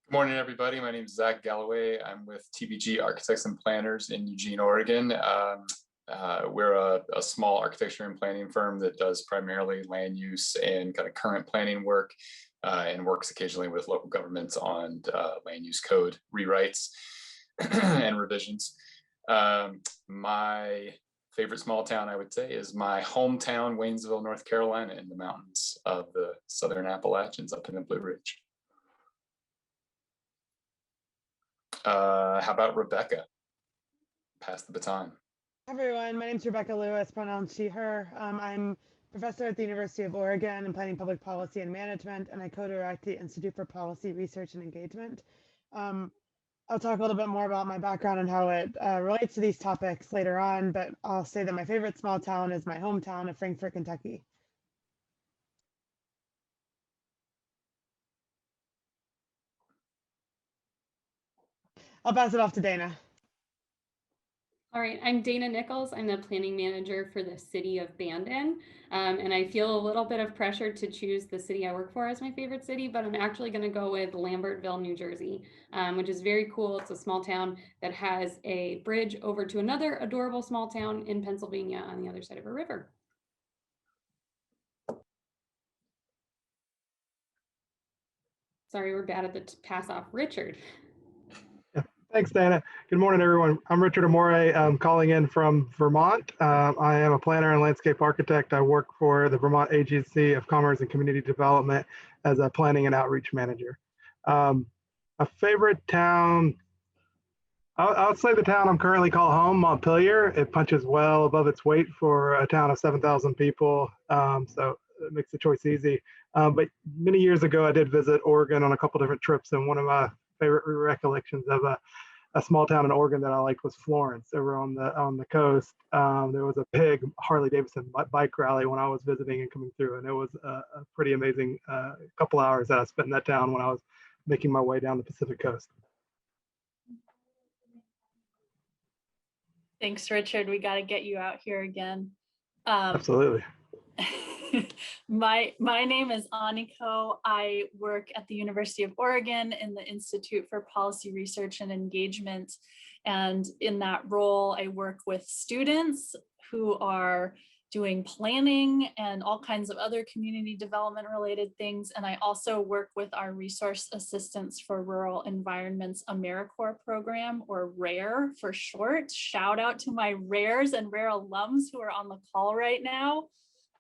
Good morning, everybody. My name is Zach Galloway. I'm with TBG Architects and Planners in Eugene, Oregon. We're a small architecture and planning firm that does primarily land use and kind of current planning work and works occasionally with local governments on land use code rewrites and revisions. My favorite small town, I would say, is my hometown, Waynesville, North Carolina, in the mountains of the Southern Appalachians up in the Blue Ridge. How about Rebecca? Pass the baton. Hi everyone, my name is Rebecca Lewis, pronouns she, her. I'm professor at the University of Oregon in planning public policy and management, and I co-direct the Institute for Policy Research and Engagement. I'll talk a little bit more about my background and how it relates to these topics later on, but I'll say that my favorite small town is my hometown of Frankfort, Kentucky. I'll pass it off to Dana. All right, I'm Dana Nichols. I'm the planning manager for the city of Bandon. And I feel a little bit of pressure to choose the city I work for as my favorite city, but I'm actually going to go with Lambertville, New Jersey, which is very cool. It's a small town that has a bridge over to another adorable small town in Pennsylvania on the other side of a river. Sorry, we're bad at the pass off. Richard. Thanks, Dana. Good morning, everyone. I'm Richard Amore. I'm calling in from Vermont. I am a planner and landscape architect. I work for the Vermont Agency of Commerce and Community Development as a planning and outreach manager. A favorite town, I would say the town I'm currently call home, Montpelier. It punches well above its weight for a town of 7,000 people, so it makes the choice easy. But many years ago, I did visit Oregon on a couple different trips, and one of my favorite recollections of a small town in Oregon that I liked was Florence, over on the coast. There was a big Harley Davidson bike rally when I was visiting and coming through, and it was a pretty amazing couple hours that I spent in that town when I was making my way down the Pacific coast. Thanks, Richard. We got to get you out here again. Absolutely. My name is Aniko. I work at the University of Oregon in the Institute for Policy Research and Engagement. And in that role, I work with students who are doing planning and all kinds of other community development related things. And I also work with our Resource Assistance for Rural Environments AmeriCorps program, or RARE for short. Shout out to my RAREs and RARE alums who are on the call right now.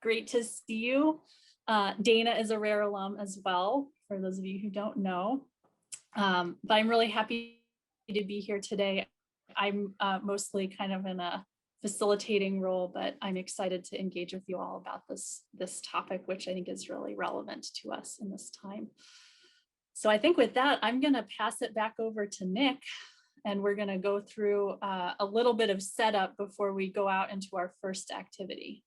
Great to see you. Dana is a RARE alum as well, for those of you who don't know. But I'm really happy to be here today. I'm mostly kind of in a facilitating role, but I'm excited to engage with you all about this topic, which I think is really relevant to us in this time. So I think with that, I'm going to pass it back over to Nick, and we're going to go through a little bit of setup before we go out into our first activity.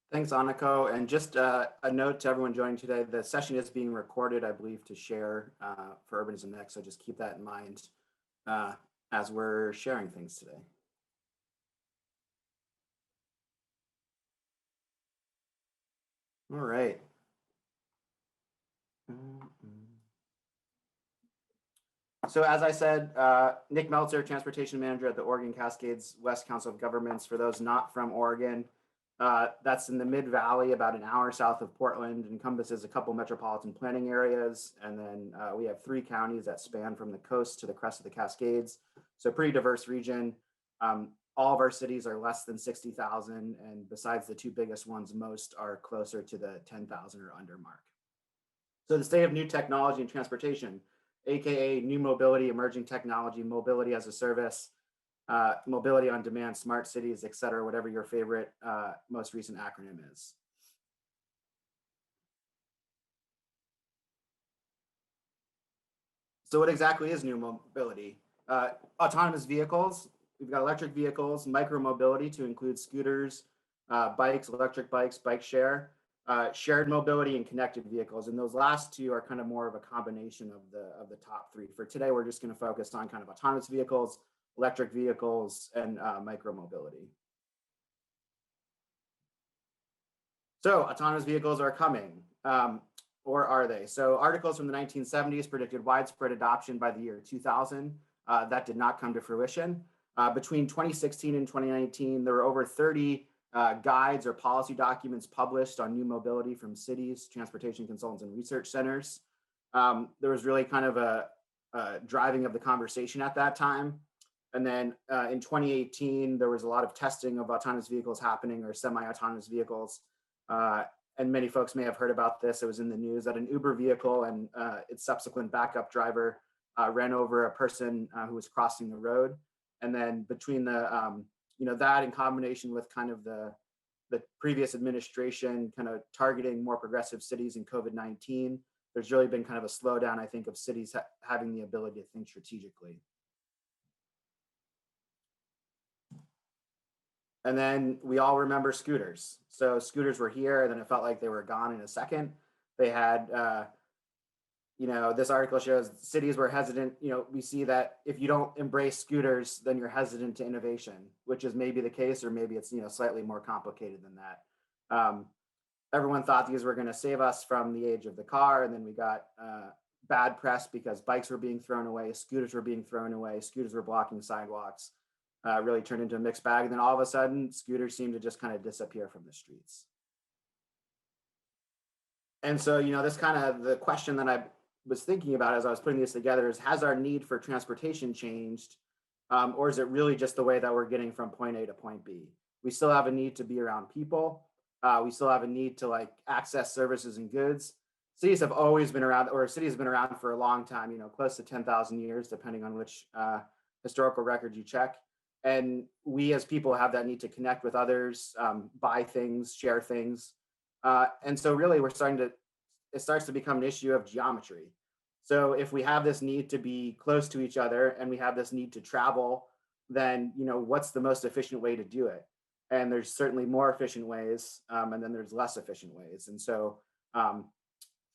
Thanks, Aniko. And just a note to everyone joining today, the session is being recorded, I believe, to share for Urbanism Next. So just keep that in mind as we're sharing things today. All right. So as I said, Nick Meltzer, Transportation Manager at the Oregon Cascades West Council of Governments. For those not from Oregon, that's in the Mid-Valley, about an hour south of Portland, encompasses a couple metropolitan planning areas. And then we have 3 counties that span from the coast to the crest of the Cascades. So pretty diverse region. All of our cities are less than 60,000, and besides the 2 biggest ones, most are closer to the 10,000 or under mark. So the state of new technology and transportation, AKA new mobility, emerging technology, mobility as a service, mobility on demand, smart cities, et cetera, whatever your favorite most recent acronym is. So what exactly is new mobility? Autonomous vehicles. We've got electric vehicles, micromobility to include scooters, bikes, electric bikes, bike share, shared mobility, and connected vehicles. And those last 2 are kind of more of a combination of the top 3. For today, we're just going to focus on kind of autonomous vehicles, electric vehicles, and micromobility. So autonomous vehicles are coming. or are they? So articles from the 1970s predicted widespread adoption by the year 2000. That did not come to fruition. Between 2016 and 2019, there were over 30 guides or policy documents published on new mobility from cities, transportation consultants, and research centers. There was really kind of a driving of the conversation at that time. And then in 2018, there was a lot of testing of autonomous vehicles happening, or semi-autonomous vehicles. And many folks may have heard about this. It was in the news that an Uber vehicle and its subsequent backup driver ran over a person who was crossing the road. And then between the, that in combination with kind of the previous administration kind of targeting more progressive cities in COVID-19, there's really been kind of a slowdown, I think, of cities having the ability to think strategically. And then we all remember scooters. So scooters were here, and then it felt like they were gone in a second. They had, this article shows cities were hesitant. We see that if you don't embrace scooters, then you're hesitant to innovation, which is maybe the case, or maybe it's, slightly more complicated than that. Everyone thought these were going to save us from the age of the car. And then we got bad press because bikes were being thrown away, scooters were being thrown away, scooters were blocking sidewalks. Really turned into a mixed bag. And then all of a sudden, scooters seem to just kind of disappear from the streets. And so, this kind of the question that I was thinking about as I was putting this together is, has our need for transportation changed? Or is it really just the way that we're getting from point A to point B? We still have a need to be around people. We still have a need to access services and goods. Cities have always been around, or cities have been around for a long time, close to 10,000 years, depending on which historical record you check. And we as people have that need to connect with others, buy things, share things. And so really it starts to become an issue of geometry. So if we have this need to be close to each other and we have this need to travel, then, what's the most efficient way to do it? And there's certainly more efficient ways, and then there's less efficient ways. And so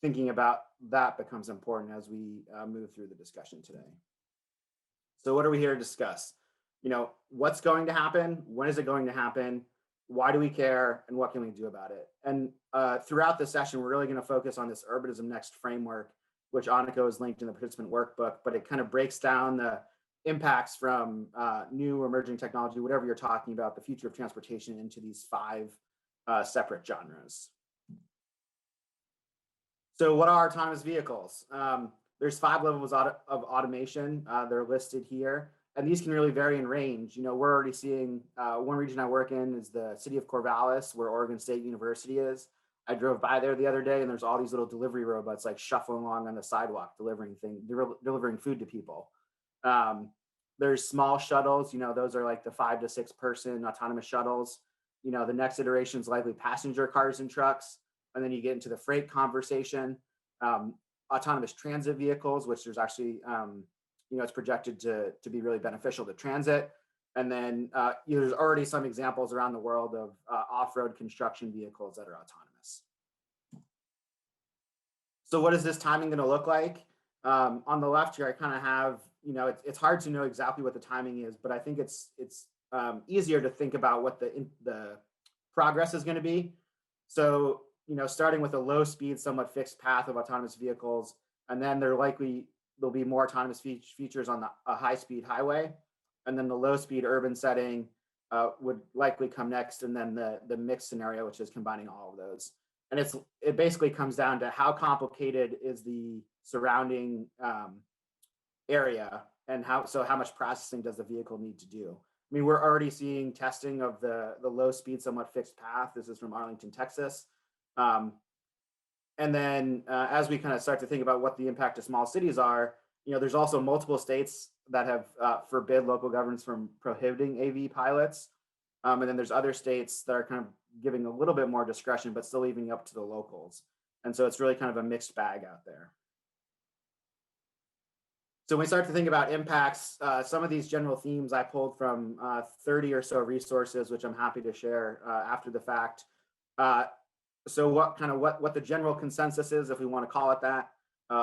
thinking about that becomes important as we move through the discussion today. So what are we here to discuss? What's going to happen? When is it going to happen? Why do we care? And what can we do about it? And throughout the session, we're really going to focus on this Urbanism Next framework, which Aniko is linked in the participant workbook, but it kind of breaks down the impacts from new emerging technology, whatever you're talking about, the future of transportation, into these 5 separate genres. So what are autonomous vehicles? There's 5 levels of automation. They're listed here. And these can really vary in range. We're already seeing, one region I work in is the city of Corvallis, where Oregon State University is. I drove by there the other day, and there's all these little delivery robots shuffling along on the sidewalk, delivering food to people. There's small shuttles, those are the 5 to 6 person autonomous shuttles. The next iteration is likely passenger cars and trucks. And then you get into the freight conversation, autonomous transit vehicles, which there's actually, it's projected to be really beneficial to transit. And then there's already some examples around the world of off-road construction vehicles that are autonomous. So what is this timing going to look like? On the left here, I kind of have, it's hard to know exactly what the timing is, but I think it's easier to think about what the progress is going to be. So, starting with a low speed, somewhat fixed path of autonomous vehicles, and then there'll be more autonomous features on a high-speed highway, and then the low-speed urban setting would likely come next, and then the mixed scenario, which is combining all of those. And it basically comes down to how complicated is the surrounding area, and how much processing does the vehicle need to do. I mean, we're already seeing testing of the low-speed, somewhat fixed path. This is from Arlington, Texas. And then as we kind of start to think about what the impact of small cities are, there's also multiple states that have forbid local governments from prohibiting AV pilots. And then there's other states that are kind of giving a little bit more discretion, but still leaving up to the locals. And so it's really kind of a mixed bag out there. So when we start to think about impacts, some of these general themes I pulled from 30 or so resources, which I'm happy to share after the fact. So what the general consensus is, if we want to call it that,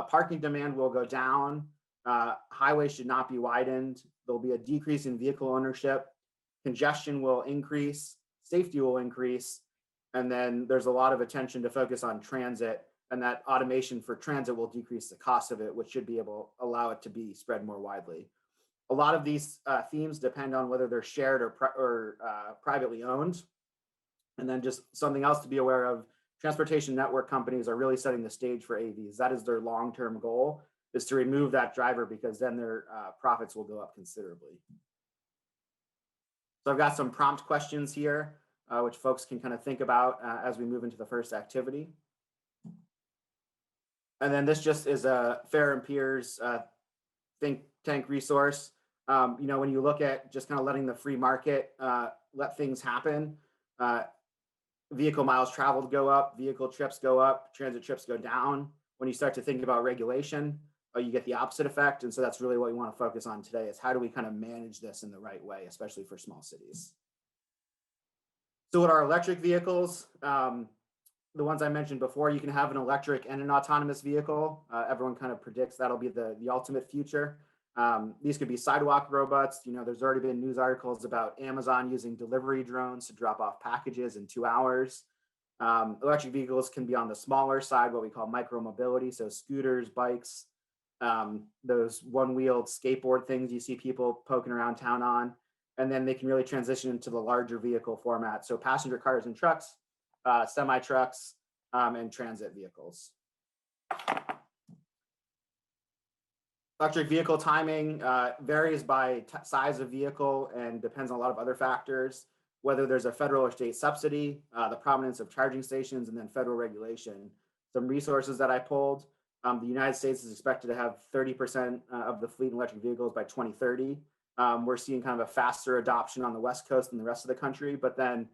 parking demand will go down. Highways should not be widened. There'll be a decrease in vehicle ownership. Congestion will increase. Safety will increase. And then there's a lot of attention to focus on transit and that automation for transit will decrease the cost of it, which should be able to allow it to be spread more widely. A lot of these themes depend on whether they're shared or privately owned. And then just something else to be aware of, transportation network companies are really setting the stage for AVs. That is their long-term goal, is to remove that driver, because then their profits will go up considerably. So I've got some prompt questions here, which folks can kind of think about as we move into the first activity. And then this just is a Fair and Peers think tank resource. You know, when you look at just kind of letting the free market let things happen, vehicle miles traveled go up, vehicle trips go up, transit trips go down. When you start to think about regulation, you get the opposite effect. And so that's really what we want to focus on today, is how do we kind of manage this in the right way, especially for small cities. So what are electric vehicles? The ones I mentioned before, you can have an electric and an autonomous vehicle. Everyone kind of predicts that'll be the ultimate future. These could be sidewalk robots. You know, there's already been news articles about Amazon using delivery drones to drop off packages in 2 hours. Electric vehicles can be on the smaller side, what we call micro-mobility, so scooters, bikes, those one-wheeled skateboard things you see people poking around town on. And then they can really transition into the larger vehicle format, so passenger cars and trucks, semi-trucks, and transit vehicles. Electric vehicle timing varies by size of vehicle and depends on a lot of other factors, whether there's a federal or state subsidy, the prominence of charging stations, and then federal regulation. Some resources that I pulled, the United States is expected to have 30% of the fleet in electric vehicles by 2030. We're seeing kind of a faster adoption on the West Coast than the rest of the country. But then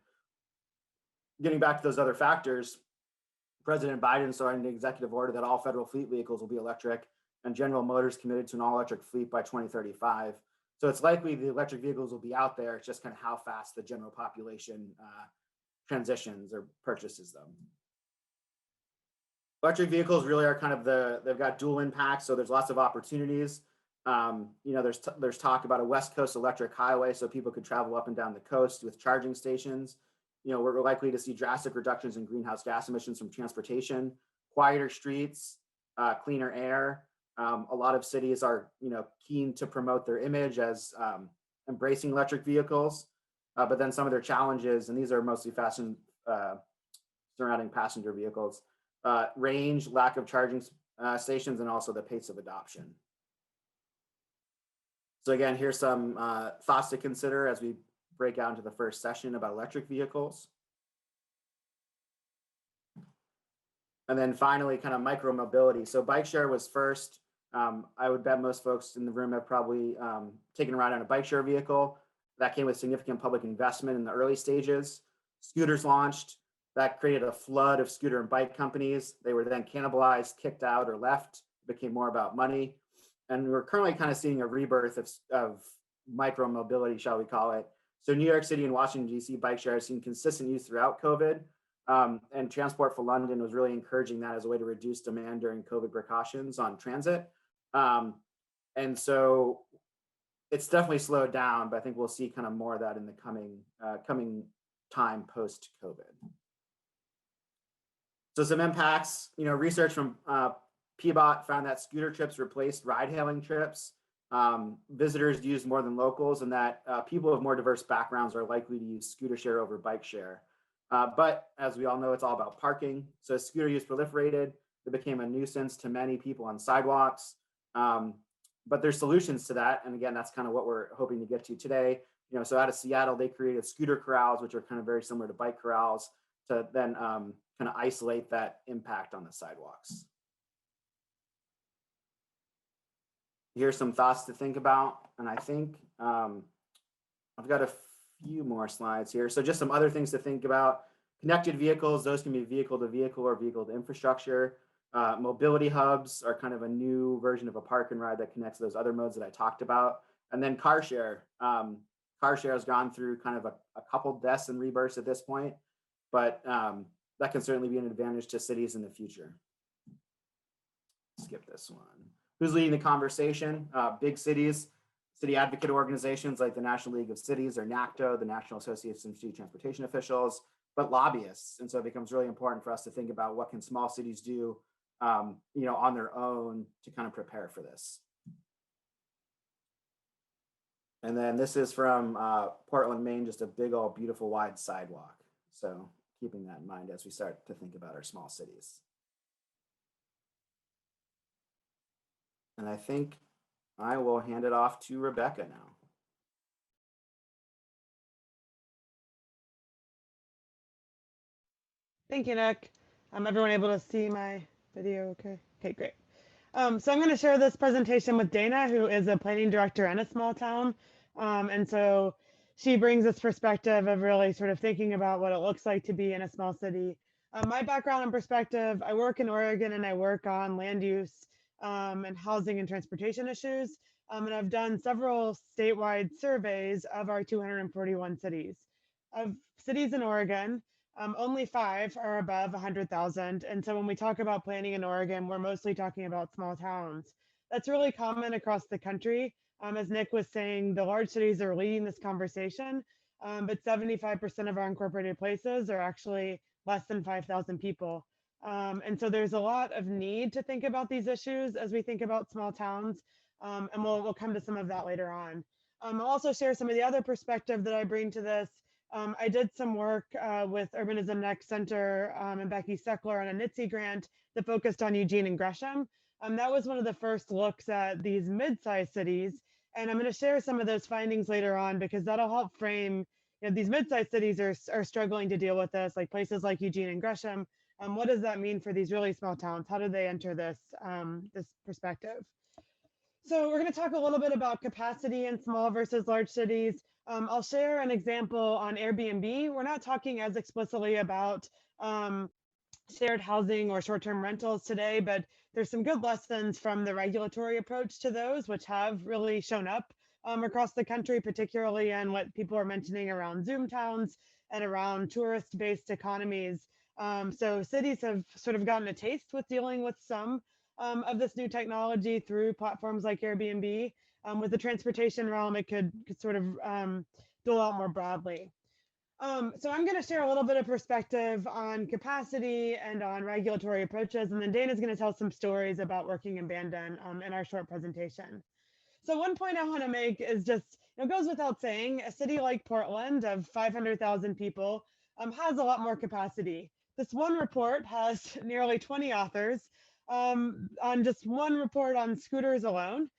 getting back to those other factors, President Biden signed an executive order that all federal fleet vehicles will be electric, and General Motors committed to an all-electric fleet by 2035. So it's likely the electric vehicles will be out there. It's just kind of how fast the general population transitions or purchases them. Electric vehicles really are kind of they've got dual impacts, so there's lots of opportunities. You know, there's talk about a West Coast electric highway, so people could travel up and down the coast with charging stations. You know, we're likely to see drastic reductions in greenhouse gas emissions from transportation, quieter streets, cleaner air. A lot of cities are, you know, keen to promote their image as embracing electric vehicles, but then some of their challenges, and these are mostly surrounding passenger vehicles, range, lack of charging stations, and also the pace of adoption. So again, here's some thoughts to consider as we break out into the first session about electric vehicles. And then finally, kind of micro mobility. So bike share was first. I would bet most folks in the room have probably taken a ride on a bike share vehicle. That came with significant public investment in the early stages. Scooters launched. That created a flood of scooter and bike companies. They were then cannibalized, kicked out, or left. It became more about money. And we're currently kind of seeing a rebirth of micro mobility, shall we call it. So New York City and Washington, D.C. bike share has seen consistent use throughout COVID. And Transport for London was really encouraging that as a way to reduce demand during COVID precautions on transit. And so it's definitely slowed down, but I think we'll see kind of more of that in the coming time post-COVID. So some impacts, you know, research from PBOT found that scooter trips replaced ride-hailing trips. Visitors use more than locals, and that people of more diverse backgrounds are likely to use scooter share over bike share. But as we all know, it's all about parking. So as scooter use proliferated, it became a nuisance to many people on sidewalks. But there's solutions to that. And again, that's kind of what we're hoping to get to today. You know, so out of Seattle, they created scooter corrals, which are kind of very similar to bike corrals, to then kind of isolate that impact on the sidewalks. Here's some thoughts to think about. And I think I've got a few more slides here. So just some other things to think about. Connected vehicles, those can be vehicle to vehicle or vehicle to infrastructure. Mobility hubs are kind of a new version of a park and ride that connects those other modes that I talked about. And then car share. Car share has gone through kind of a couple deaths and rebirths at this point, but that can certainly be an advantage to cities in the future. Skip this one. Who's leading the conversation? Big cities, city advocate organizations like the National League of Cities or NACTO, the National Association of City Transportation Officials, but lobbyists. And so it becomes really important for us to think about what can small cities do, on their own to kind of prepare for this. And then this is from Portland, Maine, just a big old beautiful wide sidewalk. So keeping that in mind as we start to think about our small cities. And I think I will hand it off to Rebecca now. Thank you, Nick. Everyone able to see my video okay? Okay, great. So I'm going to share this presentation with Dana, who is a planning director in a small town. And so she brings this perspective of really sort of thinking about what it looks like to be in a small city. My background and perspective, I work in Oregon and I work on land use and housing and transportation issues. And I've done several statewide surveys of our 241 cities. Of cities in Oregon, only 5 are above 100,000. And so when we talk about planning in Oregon, we're mostly talking about small towns. That's really common across the country. As Nick was saying, the large cities are leading this conversation, but 75% of our incorporated places are actually less than 5,000 people. And so there's a lot of need to think about these issues as we think about small towns. And we'll come to some of that later on. I'll also share some of the other perspective that I bring to this. I did some work with Urbanism Next Center and Becky Steckler on a NITSE grant that focused on Eugene and Gresham. That was one of the first looks at these mid-sized cities. And I'm going to share some of those findings later on because that'll help frame, these mid-sized cities are struggling to deal with this, like places like Eugene and Gresham. What does that mean for these really small towns? How do they enter this, this perspective? So we're going to talk a little bit about capacity in small versus large cities. I'll share an example on Airbnb. We're not talking as explicitly about shared housing or short-term rentals today, but there's some good lessons from the regulatory approach to those, which have really shown up across the country, particularly in what people are mentioning around Zoom towns and around tourist-based economies. So cities have sort of gotten a taste with dealing with some of this new technology through platforms like Airbnb. With the transportation realm, it could sort of dole out more broadly. So I'm going to share a little bit of perspective on capacity and on regulatory approaches, and then Dana's going to tell some stories about working in Bandon in our short presentation. So one point I want to make is just, it goes without saying, a city like Portland of 500,000 people has a lot more capacity. This one report has nearly 20 authors on just one report on scooters alone.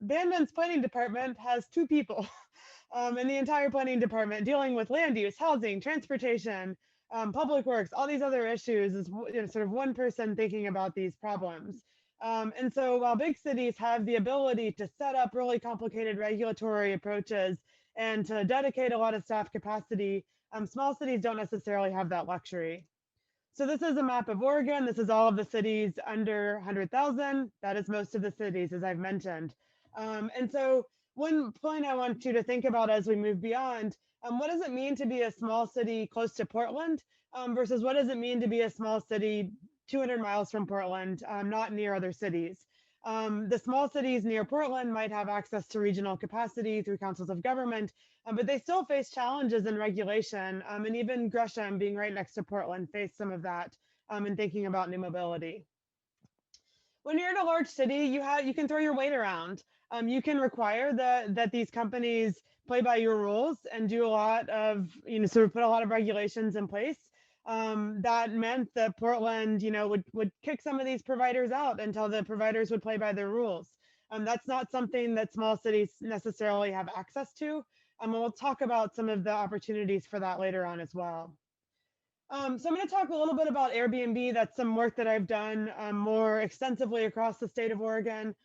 Bandon's planning department has 2 people. In the entire planning department dealing with land use, housing, transportation, public works, all these other issues is sort of one person thinking about these problems. And so while big cities have the ability to set up really complicated regulatory approaches and to dedicate a lot of staff capacity, small cities don't necessarily have that luxury. So this is a map of Oregon. This is all of the cities under 100,000. That is most of the cities, as I've mentioned. And so one point I want you to think about as we move beyond, what does it mean to be a small city close to Portland versus what does it mean to be a small city 200 miles from Portland, not near other cities? The small cities near Portland might have access to regional capacity through councils of government, but they still face challenges in regulation. And even Gresham, being right next to Portland, faced some of that in thinking about new mobility. When you're in a large city, you can throw your weight around. You can require that these companies play by your rules and do a lot of, sort of put a lot of regulations in place. That meant that Portland, would kick some of these providers out until the providers would play by their rules. That's not something that small cities necessarily have access to. And we'll talk about some of the opportunities for that later on as well. So I'm going to talk a little bit about Airbnb. That's some work that I've done more extensively across the state of Oregon.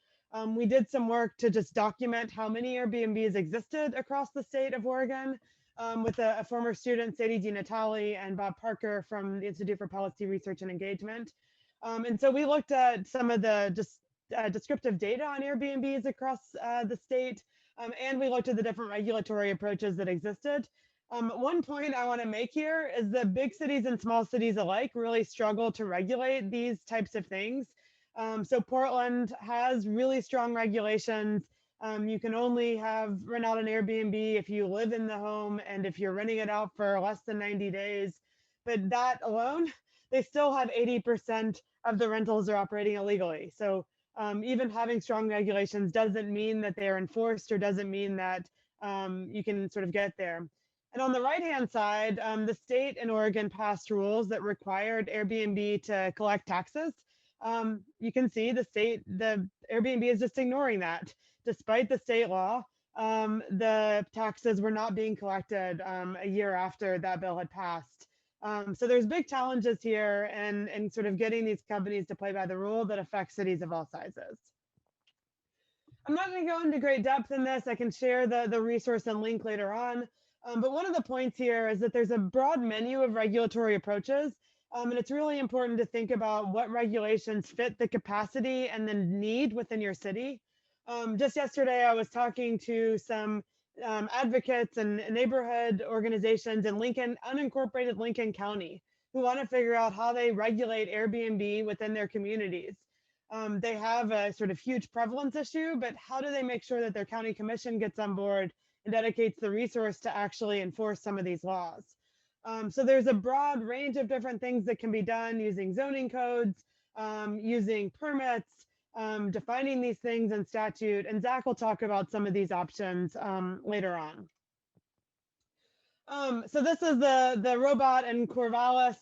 We did some work to just document how many Airbnbs existed across the state of Oregon with a former student, Sadie DiNatale, and Bob Parker from the Institute for Policy Research and Engagement. And so we looked at some of the descriptive data on Airbnbs across the state, and we looked at the different regulatory approaches that existed. One point I want to make here is that big cities and small cities alike really struggle to regulate these types of things. So Portland has really strong regulations You can only rent out an Airbnb if you live in the home and if you're renting it out for less than 90 days. But that alone, they still have 80% of the rentals are operating illegally. So even having strong regulations doesn't mean that they're enforced or doesn't mean that you can sort of get there. And on the right-hand side, the state in Oregon passed rules that required Airbnb to collect taxes. You can see the Airbnb is just ignoring that. Despite the state law, the taxes were not being collected a year after that bill had passed. So there's big challenges here and sort of getting these companies to play by the rule that affects cities of all sizes. I'm not going to go into great depth in this. I can share the resource and link later on. But one of the points here is that there's a broad menu of regulatory approaches. And it's really important to think about what regulations fit the capacity and the need within your city. Just yesterday, I was talking to some advocates and neighborhood organizations in unincorporated Lincoln County, who want to figure out how they regulate Airbnb within their communities. They have a sort of huge prevalence issue, but how do they make sure that their county commission gets on board and dedicates the resource to actually enforce some of these laws? So there's a broad range of different things that can be done using zoning codes, using permits, defining these things in statute, and Zach will talk about some of these options later on. So this is the robot in Corvallis.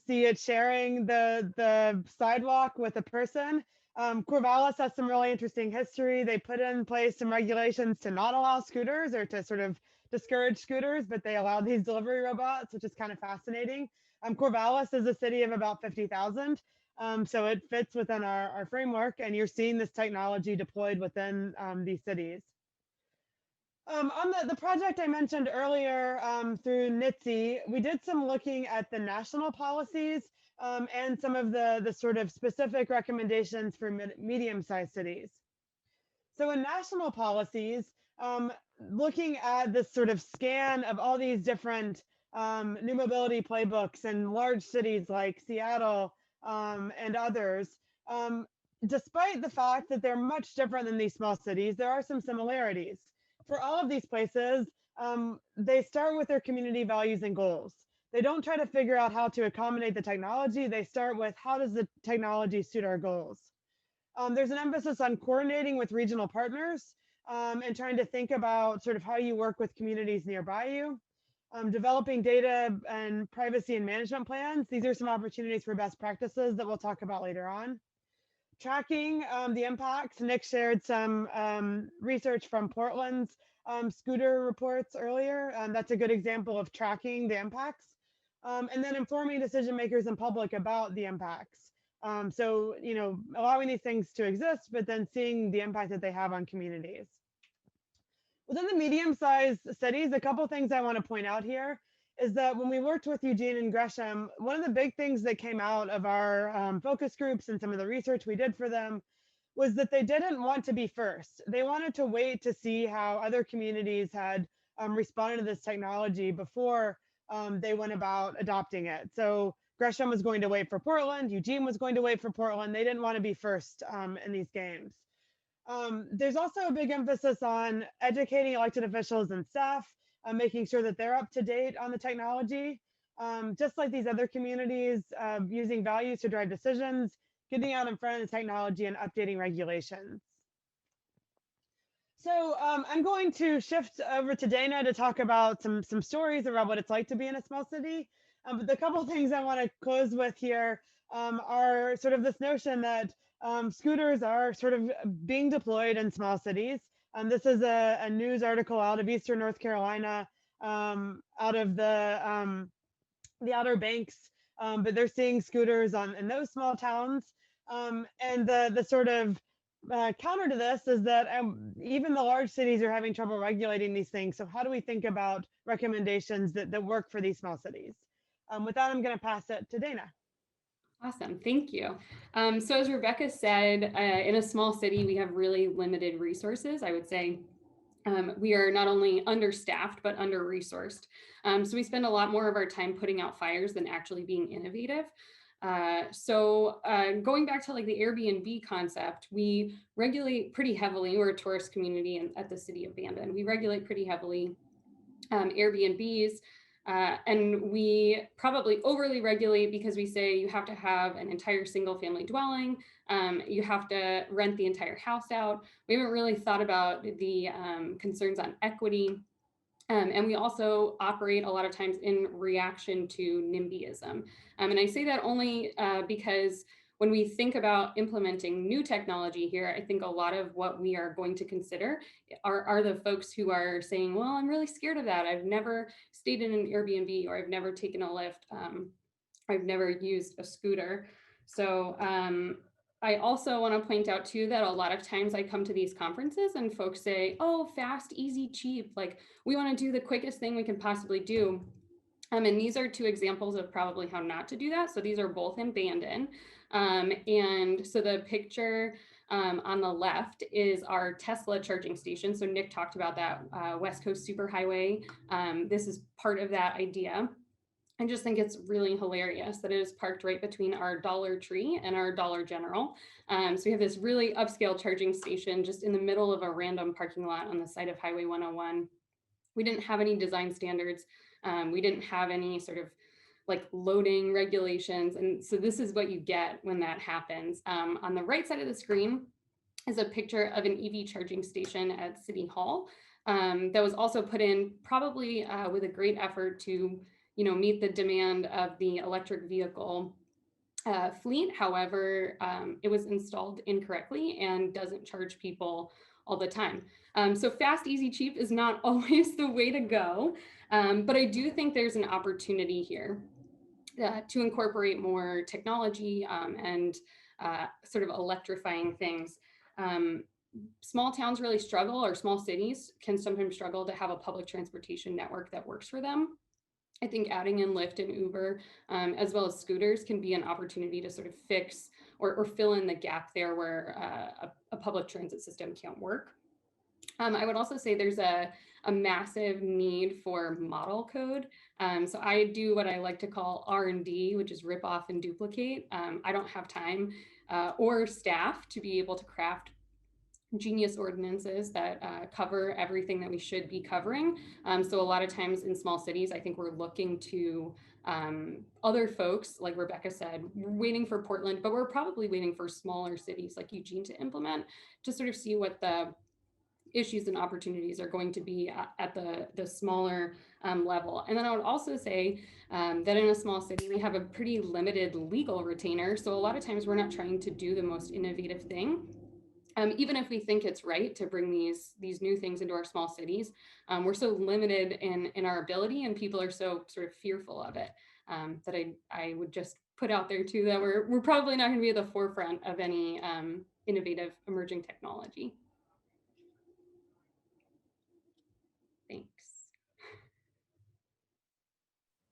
See it sharing the sidewalk with a person. Corvallis has some really interesting history. They put in place some regulations to not allow scooters or to sort of discourage scooters, but they allow these delivery robots, which is kind of fascinating. Corvallis is a city of about 50,000. So it fits within our framework, and you're seeing this technology deployed within these cities. On the project I mentioned earlier through NITSE, we did some looking at the national policies and some of the sort of specific recommendations for medium-sized cities. So in national policies, looking at this sort of scan of all these different new mobility playbooks in large cities like Seattle and others, despite the fact that they're much different than these small cities, there are some similarities. For all of these places, they start with their community values and goals. They don't try to figure out how to accommodate the technology. They start with how does the technology suit our goals? There's an emphasis on coordinating with regional partners and trying to think about sort of how you work with communities nearby you. Developing data and privacy and management plans. These are some opportunities for best practices that we'll talk about later on. Tracking the impacts. Nick shared some research from Portland's scooter reports earlier. That's a good example of tracking the impacts. And then informing decision makers and public about the impacts. So, you know, allowing these things to exist, but then seeing the impact that they have on communities. Within the medium-sized cities, a couple things I want to point out here is that when we worked with Eugene and Gresham, one of the big things that came out of our focus groups and some of the research we did for them was that they didn't want to be first. They wanted to wait to see how other communities had responded to this technology before they went about adopting it. So Gresham was going to wait for Portland, Eugene was going to wait for Portland. They didn't want to be first in these games. There's also a big emphasis on educating elected officials and staff, making sure that they're up to date on the technology, just like these other communities, using values to drive decisions, getting out in front of the technology and updating regulations. So I'm going to shift over to Dana to talk about some stories around what it's like to be in a small city. But the couple things I want to close with here are sort of this notion that scooters are sort of being deployed in small cities. This is a news article out of Eastern North Carolina, out of the Outer Banks, but they're seeing scooters in those small towns. And the sort of counter to this is that even the large cities are having trouble regulating these things. So how do we think about recommendations that work for these small cities? With that, I'm going to pass it to Dana. Awesome, thank you. So as Rebecca said, in a small city, we have really limited resources. I would say we are not only understaffed, but under-resourced. So we spend a lot more of our time putting out fires than actually being innovative. Going back to like the Airbnb concept, we regulate pretty heavily. We're a tourist community at the city of Bandon. We regulate pretty heavily Airbnbs, and we probably overly regulate because we say you have to have an entire single family dwelling. You have to rent the entire house out. We haven't really thought about the concerns on equity. And we also operate a lot of times in reaction to NIMBYism. And I say that only because when we think about implementing new technology here, I think a lot of what we are going to consider are the folks who are saying, well, I'm really scared of that. I've never stayed in an Airbnb, or I've never taken a lift. I've never used a scooter. So I also want to point out too that a lot of times I come to these conferences and folks say, oh, fast, easy, cheap. Like, we want to do the quickest thing we can possibly do. And these are two examples of probably how not to do that. So these are both in Bandon. And so the picture on the left is our Tesla charging station. So Nick talked about that West Coast Superhighway. This is part of that idea. I just think it's really hilarious that it is parked right between our Dollar Tree and our Dollar General. So we have this really upscale charging station just in the middle of a random parking lot on the side of Highway 101. We didn't have any design standards. We didn't have any sort of like loading regulations. And so this is what you get when that happens. On the right side of the screen is a picture of an EV charging station at City Hall that was also put in probably with a great effort to meet the demand of the electric vehicle fleet. However, it was installed incorrectly and doesn't charge people all the time. So fast, easy, cheap is not always the way to go. But I do think there's an opportunity here to incorporate more technology and sort of electrifying things. Small towns really struggle, or small cities can sometimes struggle to have a public transportation network that works for them. I think adding in Lyft and Uber, as well as scooters, can be an opportunity to sort of fix or fill in the gap there where a public transit system can't work. I would also say there's a massive need for model code. So I do what I like to call R&D, which is rip off and duplicate. I don't have time or staff to be able to craft genius ordinances that cover everything that we should be covering. So a lot of times in small cities, I think we're looking to other folks, like Rebecca said, we're waiting for Portland, but we're probably waiting for smaller cities like Eugene to implement, to sort of see what the issues and opportunities are going to be at the smaller level. And then I would also say that in a small city, we have a pretty limited legal retainer. So a lot of times we're not trying to do the most innovative thing. Even if we think it's right to bring these new things into our small cities, we're so limited in our ability, and people are so sort of fearful of it, that I would just put out there too, that we're probably not going to be at the forefront of any innovative emerging technology. Thanks.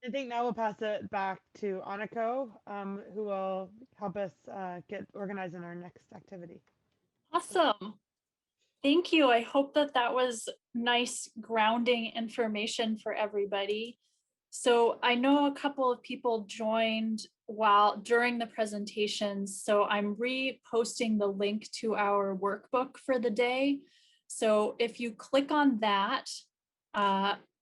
I think now we'll pass it back to Aniko, who will help us get organized in our next activity. Awesome. Thank you. I hope that was nice grounding information for everybody. So I know a couple of people joined during the presentations, so I'm reposting the link to our workbook for the day. So if you click on that,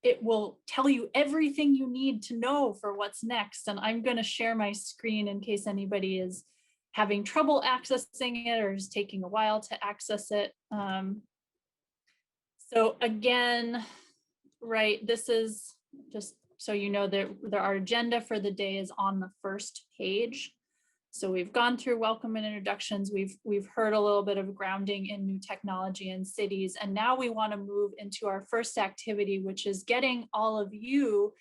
it will tell you everything you need to know for what's next. And I'm going to share my screen in case anybody is having trouble accessing it or is taking a while to access it. So again, right, this is just so you know that our agenda for the day is on the first page. So we've gone through welcome and introductions. We've heard a little bit of grounding in new technology in cities. And now we want to move into our first activity, which is getting all of you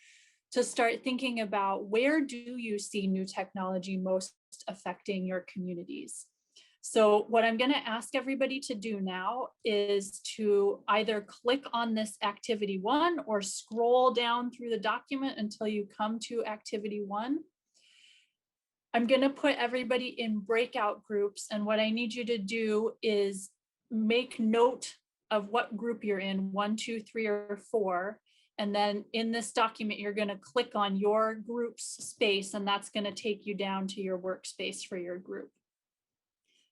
to start thinking about, where do you see new technology most affecting your communities? So what I'm going to ask everybody to do now is to either click on this activity 1 or scroll down through the document until you come to activity 1. I'm going to put everybody in breakout groups, and what I need you to do is make note of what group you're in, 1, 2, 3, or 4, And then in this document, you're going to click on your group's space, and that's going to take you down to your workspace for your group.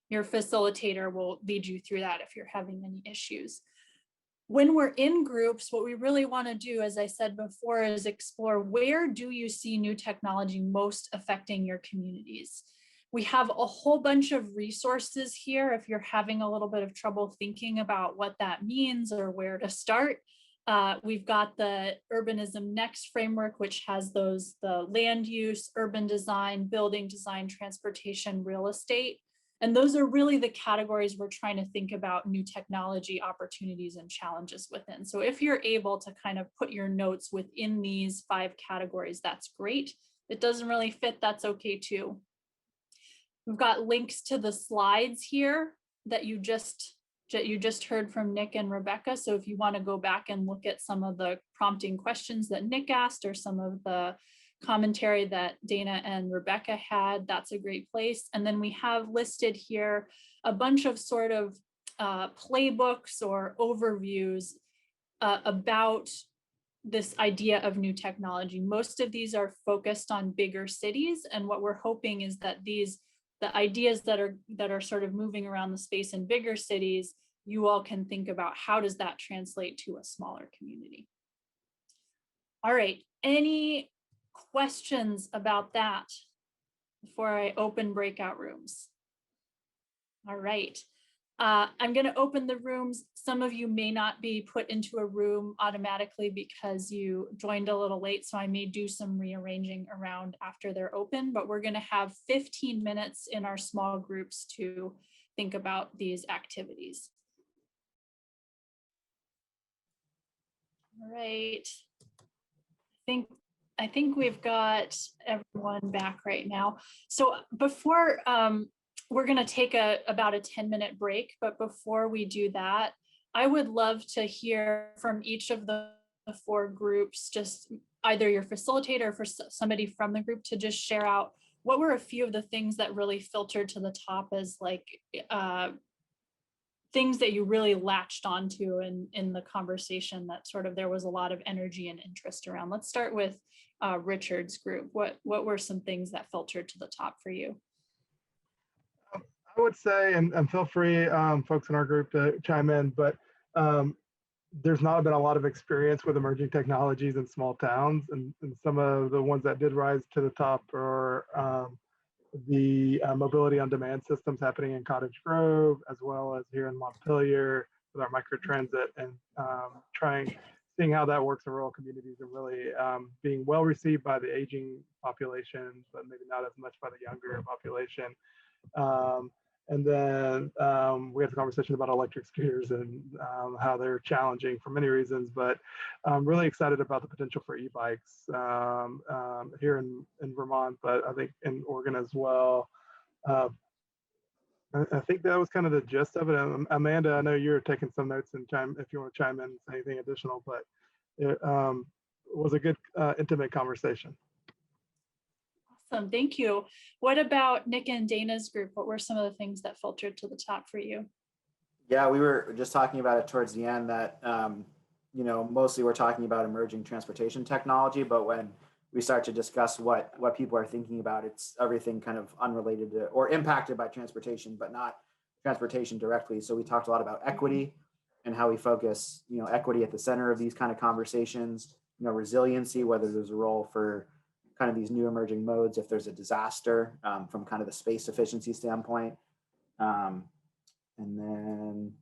Your facilitator will lead you through that if you're having any issues. When we're in groups, what we really want to do, as I said before, is explore where do you see new technology most affecting your communities. We have a whole bunch of resources here if you're having a little bit of trouble thinking about what that means or where to start. We've got the Urbanism Next framework, which has the land use, urban design, building design, transportation, real estate. And those are really the categories we're trying to think about new technology opportunities and challenges within. So if you're able to kind of put your notes within these 5 categories, that's great. If it doesn't really fit, that's okay too. We've got links to the slides here that you just heard from Nick and Rebecca. So if you want to go back and look at some of the prompting questions that Nick asked or some of the commentary that Dana and Rebecca had, that's a great place. And then we have listed here a bunch of sort of playbooks or overviews about this idea of new technology. Most of these are focused on bigger cities. And what we're hoping is that the ideas that are sort of moving around the space in bigger cities, you all can think about how does that translate to a smaller community. All right, any questions about that before I open breakout rooms? All right, I'm going to open the rooms. Some of you may not be put into a room automatically because you joined a little late, so I may do some rearranging around after they're open, but we're going to have 15 minutes in our small groups to think about these activities. All right, I think we've got everyone back right now. So before, we're going to take about a 10-minute break, but before we do that, I would love to hear from each of the 4 groups, just either your facilitator or for somebody from the group to just share out what were a few of the things that really filtered to the top as like things that you really latched onto in the conversation that sort of there was a lot of energy and interest around. Let's start with Richard's group. What were some things that filtered to the top for you? I would say, and feel free, folks in our group, to chime in, but there's not been a lot of experience with emerging technologies in small towns, and some of the ones that did rise to the top are the mobility on demand systems happening in Cottage Grove, as well as here in Montpelier with our microtransit, and seeing how that works in rural communities and really being well received by the aging population, but maybe not as much by the younger population. And then we had a conversation about electric scooters and how they're challenging for many reasons, but I'm really excited about the potential for e-bikes here in Vermont, but I think in Oregon as well. I think that was kind of the gist of it. Amanda, I know you're taking some notes and if you want to chime in and say anything additional, but it was a good intimate conversation. Awesome, thank you. What about Nick and Dana's group? What were some of the things that filtered to the top for you? Yeah, we were just talking about it towards the end that, mostly we're talking about emerging transportation technology, but when we start to discuss what people are thinking about, it's everything kind of unrelated to or impacted by transportation, but not transportation directly. So we talked a lot about equity and how we focus, equity at the center of these kind of conversations, resiliency, whether there's a role for kind of these new emerging modes if there's a disaster from kind of the space efficiency standpoint. And then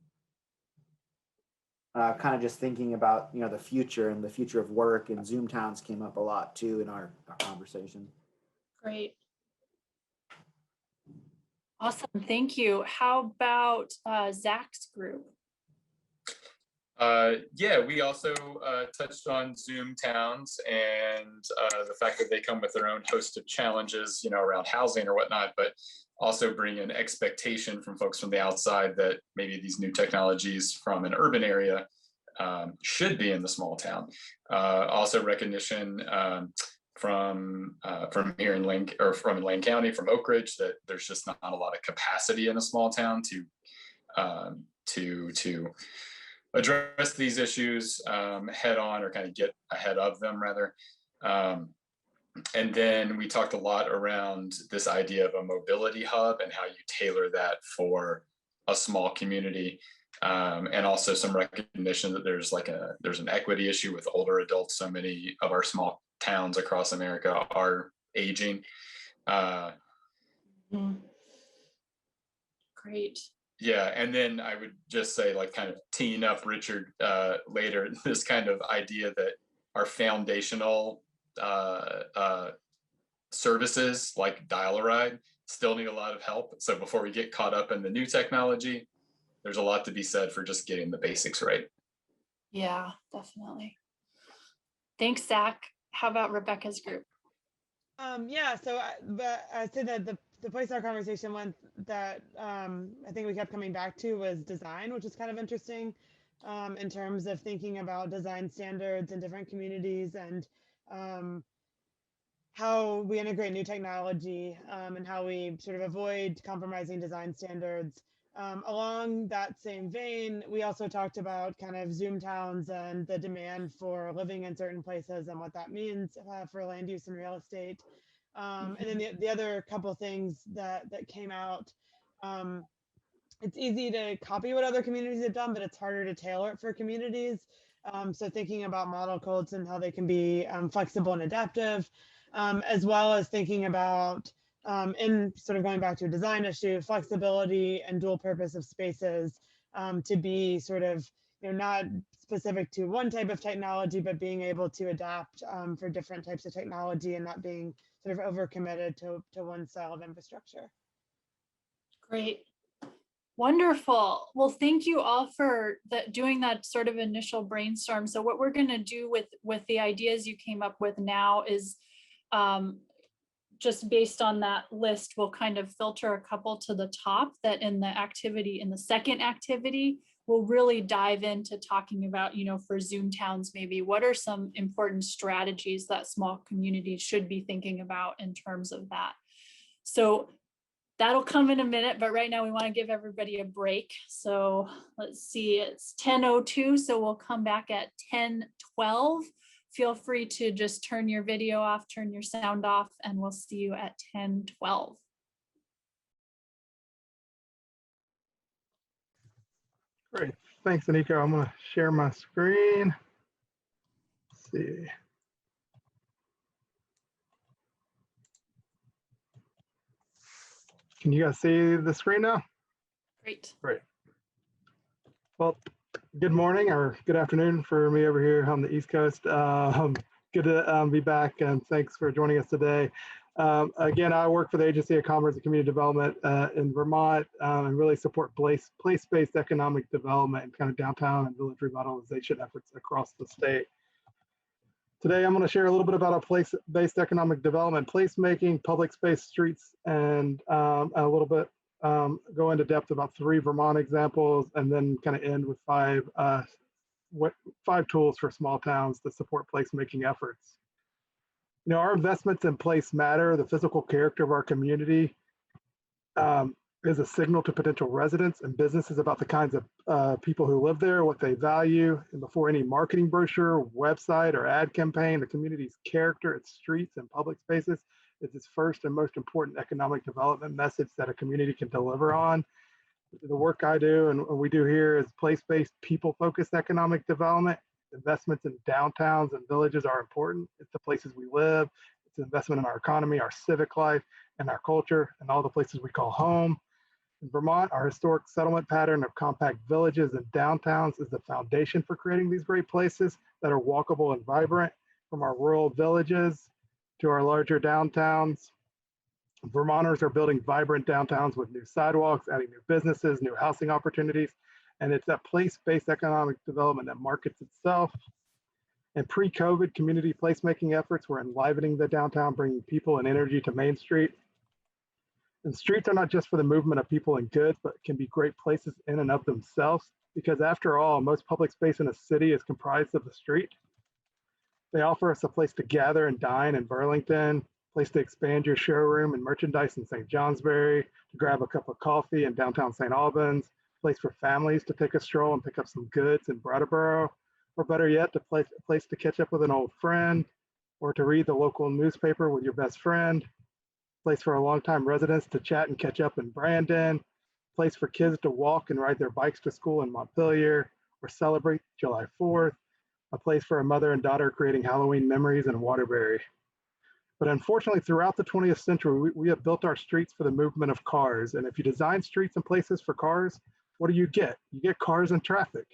kind of just thinking about, the future and the future of work, and Zoom towns came up a lot too in our conversation. Great. Awesome, thank you. How about Zach's group? Yeah, we also touched on Zoom towns and the fact that they come with their own host of challenges, around housing or whatnot, but also bring an expectation from folks from the outside that maybe these new technologies from an urban area should be in the small town. Also recognition from here in Lane County, from Oak Ridge, that there's just not a lot of capacity in a small town to address these issues head on, or kind of get ahead of them rather. And then we talked a lot around this idea of a mobility hub and how you tailor that for a small community. And also some recognition that there's an equity issue with older adults. So many of our small towns across America are aging. Great. Yeah, and then I would just say, like, kind of teeing up Richard later, this kind of idea that our foundational services like dial-a-ride still need a lot of help. So before we get caught up in the new technology, there's a lot to be said for just getting the basics right. Yeah, definitely. Thanks, Zach. How about Rebecca's group? Yeah, so I'd say that the place our conversation went that I think we kept coming back to was design, which is kind of interesting in terms of thinking about design standards in different communities, and how we integrate new technology and how we sort of avoid compromising design standards. Along that same vein, we also talked about kind of Zoom towns and the demand for living in certain places and what that means for land use and real estate. And then the other couple things that came out, it's easy to copy what other communities have done, but it's harder to tailor it for communities. So thinking about model codes and how they can be flexible and adaptive, as well as thinking about, in sort of going back to a design issue, flexibility and dual purpose of spaces to be sort of, not specific to one type of technology, but being able to adapt for different types of technology and not being sort of overcommitted to one style of infrastructure. Great. Wonderful. Well, thank you all for doing that sort of initial brainstorm. So what we're going to do with the ideas you came up with now is just based on that list, we'll kind of filter a couple to the top that in the second activity, we'll really dive into talking about, for Zoom towns, maybe what are some important strategies that small communities should be thinking about in terms of that. So that'll come in a minute, but right now we want to give everybody a break. So let's see, it's 10:02, so we'll come back at 10:12. Feel free to just turn your video off, turn your sound off, and we'll see you at 10:12. Great, thanks, Aniko. I'm gonna share my screen. Let's see. Can you guys see the screen now? Great. Great. Well, good morning or good afternoon for me over here on the East Coast. Good to be back, and thanks for joining us today. Again, I work for the Agency of Commerce and Community Development in Vermont, and really support place-based economic development and kind of downtown and village revitalization efforts across the state. Today, I'm going to share a little bit about our place-based economic development, placemaking, public space, streets, and a little bit go into depth about 3 Vermont examples, and then kind of end with 5 tools for small towns to support placemaking efforts. Our investments in place matter. The physical character of our community is a signal to potential residents and businesses about the kinds of people who live there, what they value. And before any marketing brochure, website, or ad campaign, the community's character, its streets and public spaces is its first and most important economic development message that a community can deliver on. The work I do and we do here is place-based, people-focused economic development. Investments in downtowns and villages are important. It's the places we live. It's an investment in our economy, our civic life, and our culture, and all the places we call home. In Vermont, our historic settlement pattern of compact villages and downtowns is the foundation for creating these great places that are walkable and vibrant, from our rural villages to our larger downtowns. Vermonters are building vibrant downtowns with new sidewalks, adding new businesses, new housing opportunities, and it's that place-based economic development that markets itself. And pre-COVID, community placemaking efforts were enlivening the downtown, bringing people and energy to Main Street. And streets are not just for the movement of people and goods, but can be great places in and of themselves, because after all, most public space in a city is comprised of the street. They offer us a place to gather and dine in Burlington, a place to expand your showroom and merchandise in St. Johnsbury, to grab a cup of coffee in downtown St. Albans, place for families to take a stroll and pick up some goods in Brattleboro, or better yet, a place to catch up with an old friend, or to read the local newspaper with your best friend, place for longtime residents to chat and catch up in Bandon, place for kids to walk and ride their bikes to school in Montpelier, or celebrate July 4th, a place for a mother and daughter creating Halloween memories in Waterbury. But unfortunately, throughout the 20th century, we have built our streets for the movement of cars. And if you design streets and places for cars, what do you get? You get cars and traffic,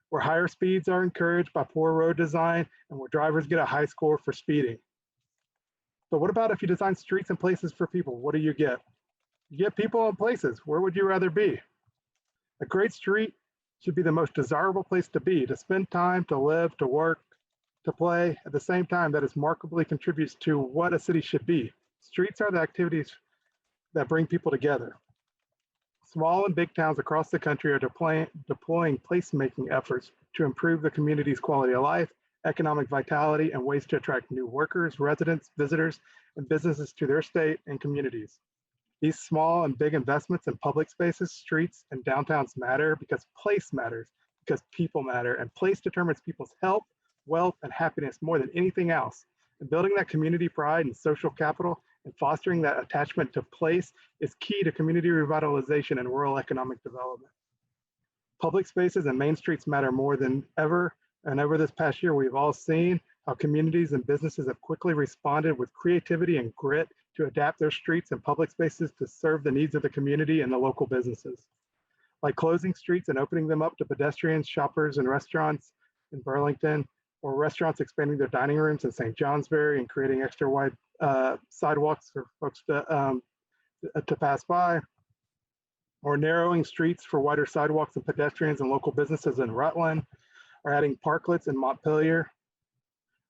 where higher speeds are encouraged by poor road design and where drivers get a high score for speeding. But what about if you design streets and places for people? What do you get? You get people and places. Where would you rather be? A great street should be the most desirable place to be, to spend time, to live, to work, to play, at the same time that it markedly contributes to what a city should be. Streets are the activities that bring people together. Small and big towns across the country are deploying placemaking efforts to improve the community's quality of life, economic vitality, and ways to attract new workers, residents, visitors, and businesses to their state and communities. These small and big investments in public spaces, streets, and downtowns matter because place matters, because people matter, and place determines people's health, wealth, and happiness more than anything else. And building that community pride and social capital and fostering that attachment to place is key to community revitalization and rural economic development. Public spaces and main streets matter more than ever, and over this past year, we've all seen how communities and businesses have quickly responded with creativity and grit to adapt their streets and public spaces to serve the needs of the community and the local businesses. Like closing streets and opening them up to pedestrians, shoppers, and restaurants in Burlington, or restaurants expanding their dining rooms in St. Johnsbury and creating extra wide sidewalks for folks to pass by, or narrowing streets for wider sidewalks and pedestrians and local businesses in Rutland, or adding parklets in Montpelier,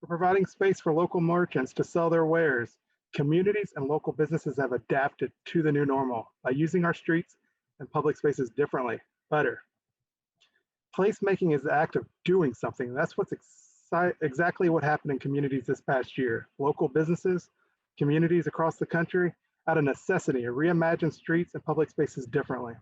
or providing space for local merchants to sell their wares. Communities and local businesses have adapted to the new normal by using our streets and public spaces differently, better. Placemaking is the act of doing something. That's what's exactly what happened in communities this past year. Local businesses, communities across the country, out of necessity, reimagine streets and public spaces differently.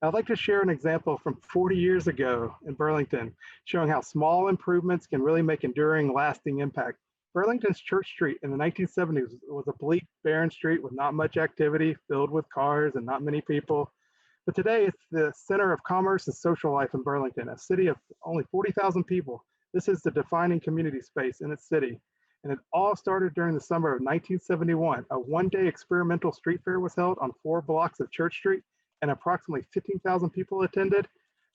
I'd like to share an example from 40 years ago in Burlington, showing how small improvements can really make enduring, lasting impact. Burlington's Church Street in the 1970s was a bleak, barren street with not much activity, filled with cars and not many people. But today it's the center of commerce and social life in Burlington, a city of only 40,000 people. This is the defining community space in its city. And it all started during the summer of 1971. A one-day experimental street fair was held on 4 blocks of Church Street, and approximately 15,000 people attended.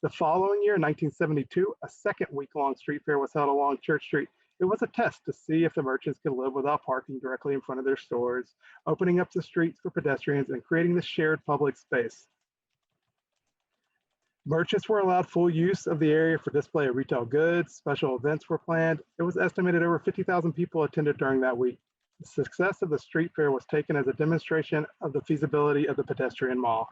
The following year, 1972, a second week-long street fair was held along Church Street. It was a test to see if the merchants could live without parking directly in front of their stores, opening up the streets for pedestrians and creating this shared public space. Merchants were allowed full use of the area for display of retail goods. Special events were planned. It was estimated over 50,000 people attended during that week. The success of the street fair was taken as a demonstration of the feasibility of the pedestrian mall.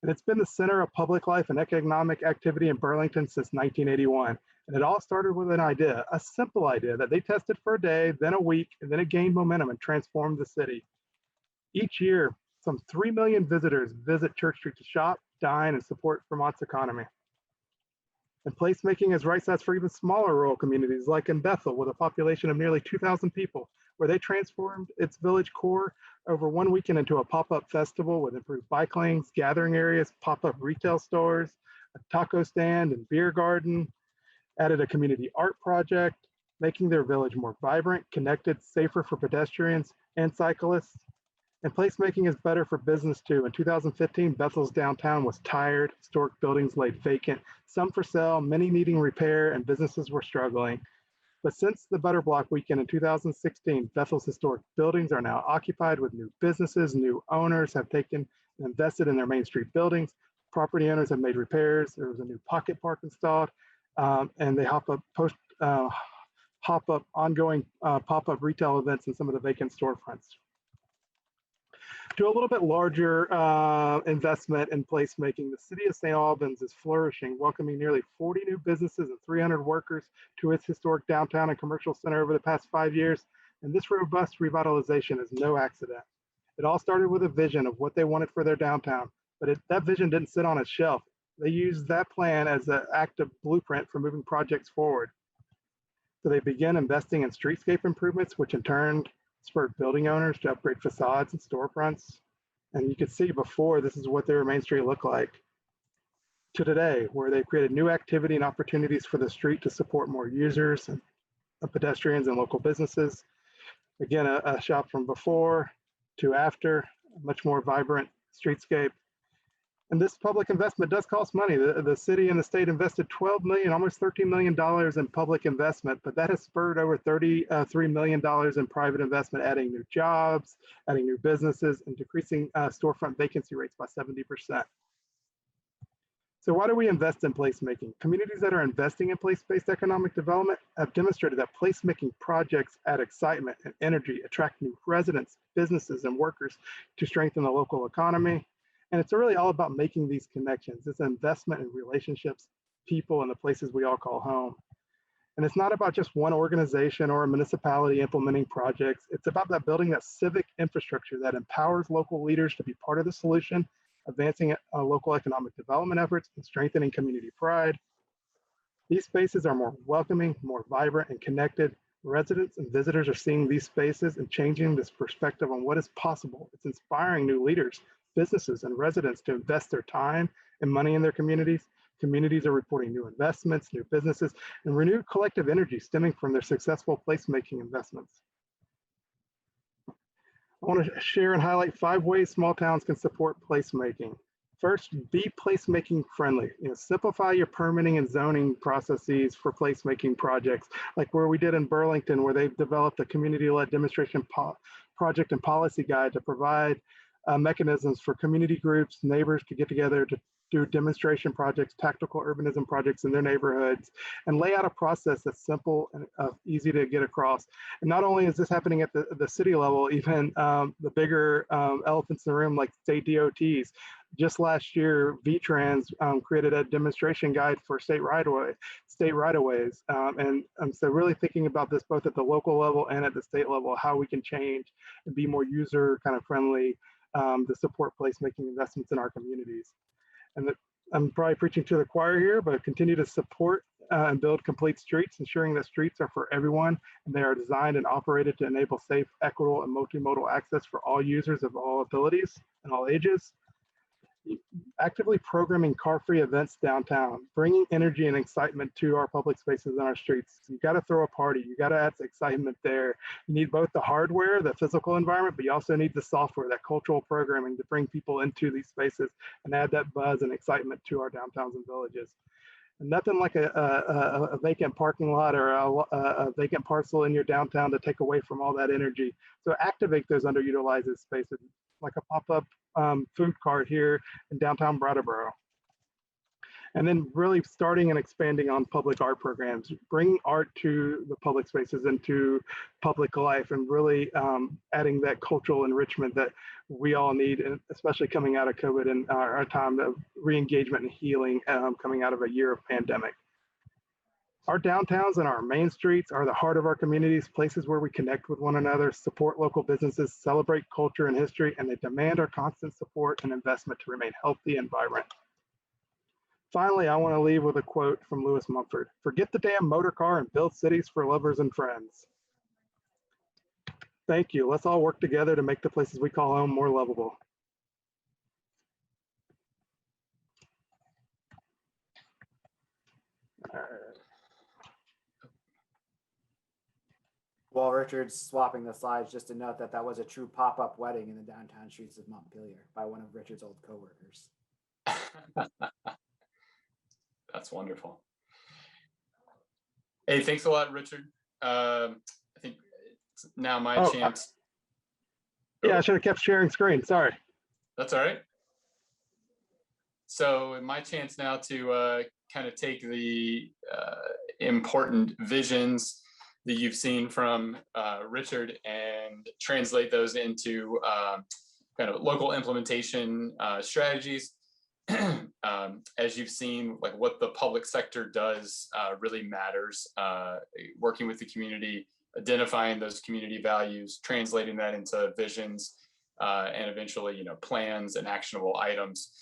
And it's been the center of public life and economic activity in Burlington since 1981. And it all started with an idea, a simple idea that they tested for a day, then a week, and then it gained momentum and transformed the city. Each year, some 3 million visitors visit Church Street to shop, dine, and support Vermont's economy. And placemaking is right-sized for even smaller rural communities like in Bethel with a population of nearly 2,000 people, where they transformed its village core over one weekend into a pop-up festival with improved bike lanes, gathering areas, pop-up retail stores, a taco stand and beer garden, added a community art project, making their village more vibrant, connected, safer for pedestrians and cyclists. And placemaking is better for business too. In 2015, Bethel's downtown was tired, historic buildings laid vacant, some for sale, many needing repair, and businesses were struggling. But since the Butter Block weekend in 2016, Bethel's historic buildings are now occupied with new businesses. New owners have taken and invested in their Main Street buildings. Property owners have made repairs. There was a new pocket park installed, and they hop up ongoing pop-up retail events in some of the vacant storefronts. To a little bit larger investment in placemaking, the city of St. Albans is flourishing, welcoming nearly 40 new businesses and 300 workers to its historic downtown and commercial center over the past 5 years. And this robust revitalization is no accident. It all started with a vision of what they wanted for their downtown, but that vision didn't sit on a shelf. They use that plan as an active blueprint for moving projects forward. So they begin investing in streetscape improvements, which in turn spurred building owners to upgrade facades and storefronts. And you can see before, this is what their main street looked like, to today, where they've created new activity and opportunities for the street to support more users and pedestrians and local businesses. Again, a shop from before to after, a much more vibrant streetscape. And this public investment does cost money. The city and the state invested $12 million, almost $13 million in public investment, but that has spurred over $33 million in private investment, adding new jobs, adding new businesses, and decreasing storefront vacancy rates by 70%. So why do we invest in placemaking? Communities that are investing in place-based economic development have demonstrated that placemaking projects add excitement and energy, attract new residents, businesses, and workers to strengthen the local economy. And it's really all about making these connections. It's an investment in relationships, people, and the places we all call home. And it's not about just one organization or a municipality implementing projects. It's about that building that civic infrastructure that empowers local leaders to be part of the solution, advancing local economic development efforts, and strengthening community pride. These spaces are more welcoming, more vibrant, and connected. Residents and visitors are seeing these spaces and changing this perspective on what is possible. It's inspiring new leaders, businesses, and residents to invest their time and money in their communities. Communities are reporting new investments, new businesses, and renewed collective energy stemming from their successful placemaking investments. I want to share and highlight 5 ways small towns can support placemaking. First, be placemaking friendly. Simplify your permitting and zoning processes for placemaking projects, like where we did in Burlington, where they've developed a community-led demonstration project and policy guide to provide mechanisms for community groups, neighbors to get together to do demonstration projects, tactical urbanism projects in their neighborhoods, and lay out a process that's simple and easy to get across. And not only is this happening at the city level, even the bigger elephants in the room like state DOTs. Just last year, VTrans created a demonstration guide for state right-of-ways. And so really thinking about this both at the local level and at the state level, how we can change and be more user kind of friendly to support placemaking investments in our communities. And I'm probably preaching to the choir here, but continue to support and build complete streets, ensuring that streets are for everyone and they are designed and operated to enable safe, equitable, and multimodal access for all users of all abilities and all ages. Actively programming car-free events downtown, bringing energy and excitement to our public spaces and our streets. You got to throw a party. You got to add excitement there. You need both the hardware, the physical environment, but you also need the software, that cultural programming to bring people into these spaces and add that buzz and excitement to our downtowns and villages. And nothing like a vacant parking lot or a vacant parcel in your downtown to take away from all that energy. So activate those underutilized spaces, like a pop-up food cart here in downtown Brattleboro. And then really starting and expanding on public art programs, bringing art to the public spaces and to public life, and really adding that cultural enrichment that we all need, and especially coming out of COVID and our time of re-engagement and healing coming out of a year of pandemic. Our downtowns and our main streets are the heart of our communities, places where we connect with one another, support local businesses, celebrate culture and history, and they demand our constant support and investment to remain healthy and vibrant. Finally, I want to leave with a quote from Lewis Mumford: "Forget the damn motor car and build cities for lovers and friends." Thank you. Let's all work together to make the places we call home more lovable. All right. While Richard's swapping the slides, just to note that that was a true pop-up wedding in the downtown streets of Montpelier by one of Richard's old coworkers. That's wonderful. Hey, thanks a lot, Richard. I think it's now my chance. Yeah, I should have kept sharing screen. Sorry. That's all right. So my chance now to kind of take the important visions that you've seen from Richard and translate those into kind of local implementation strategies. As you've seen, like what the public sector does really matters. Working with the community, identifying those community values, translating that into visions, and eventually, plans and actionable items.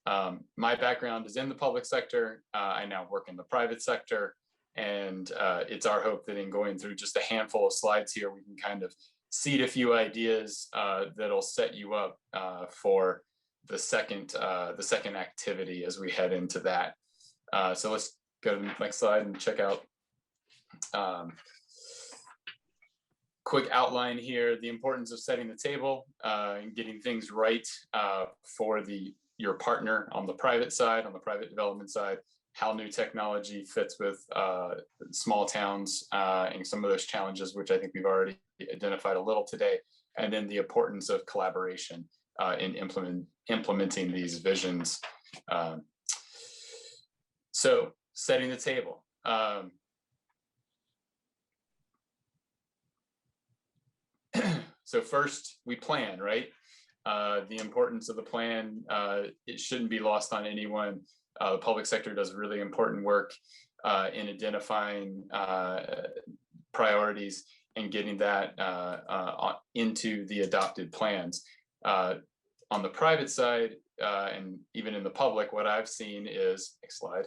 My background is in the public sector. I now work in the private sector. And it's our hope that in going through just a handful of slides here, we can kind of seed a few ideas that'll set you up for the second activity as we head into that. So let's go to the next slide and check out quick outline here, the importance of setting the table and getting things right for your partner on the private side, on the private development side, how new technology fits with small towns and some of those challenges, which I think we've already identified a little today, and then the importance of collaboration in implementing these visions. So setting the table. So first we plan, right? The importance of the plan, it shouldn't be lost on anyone. The public sector does really important work in identifying priorities and getting that into the adopted plans. On the private side, and even in the public, what I've seen is, next slide,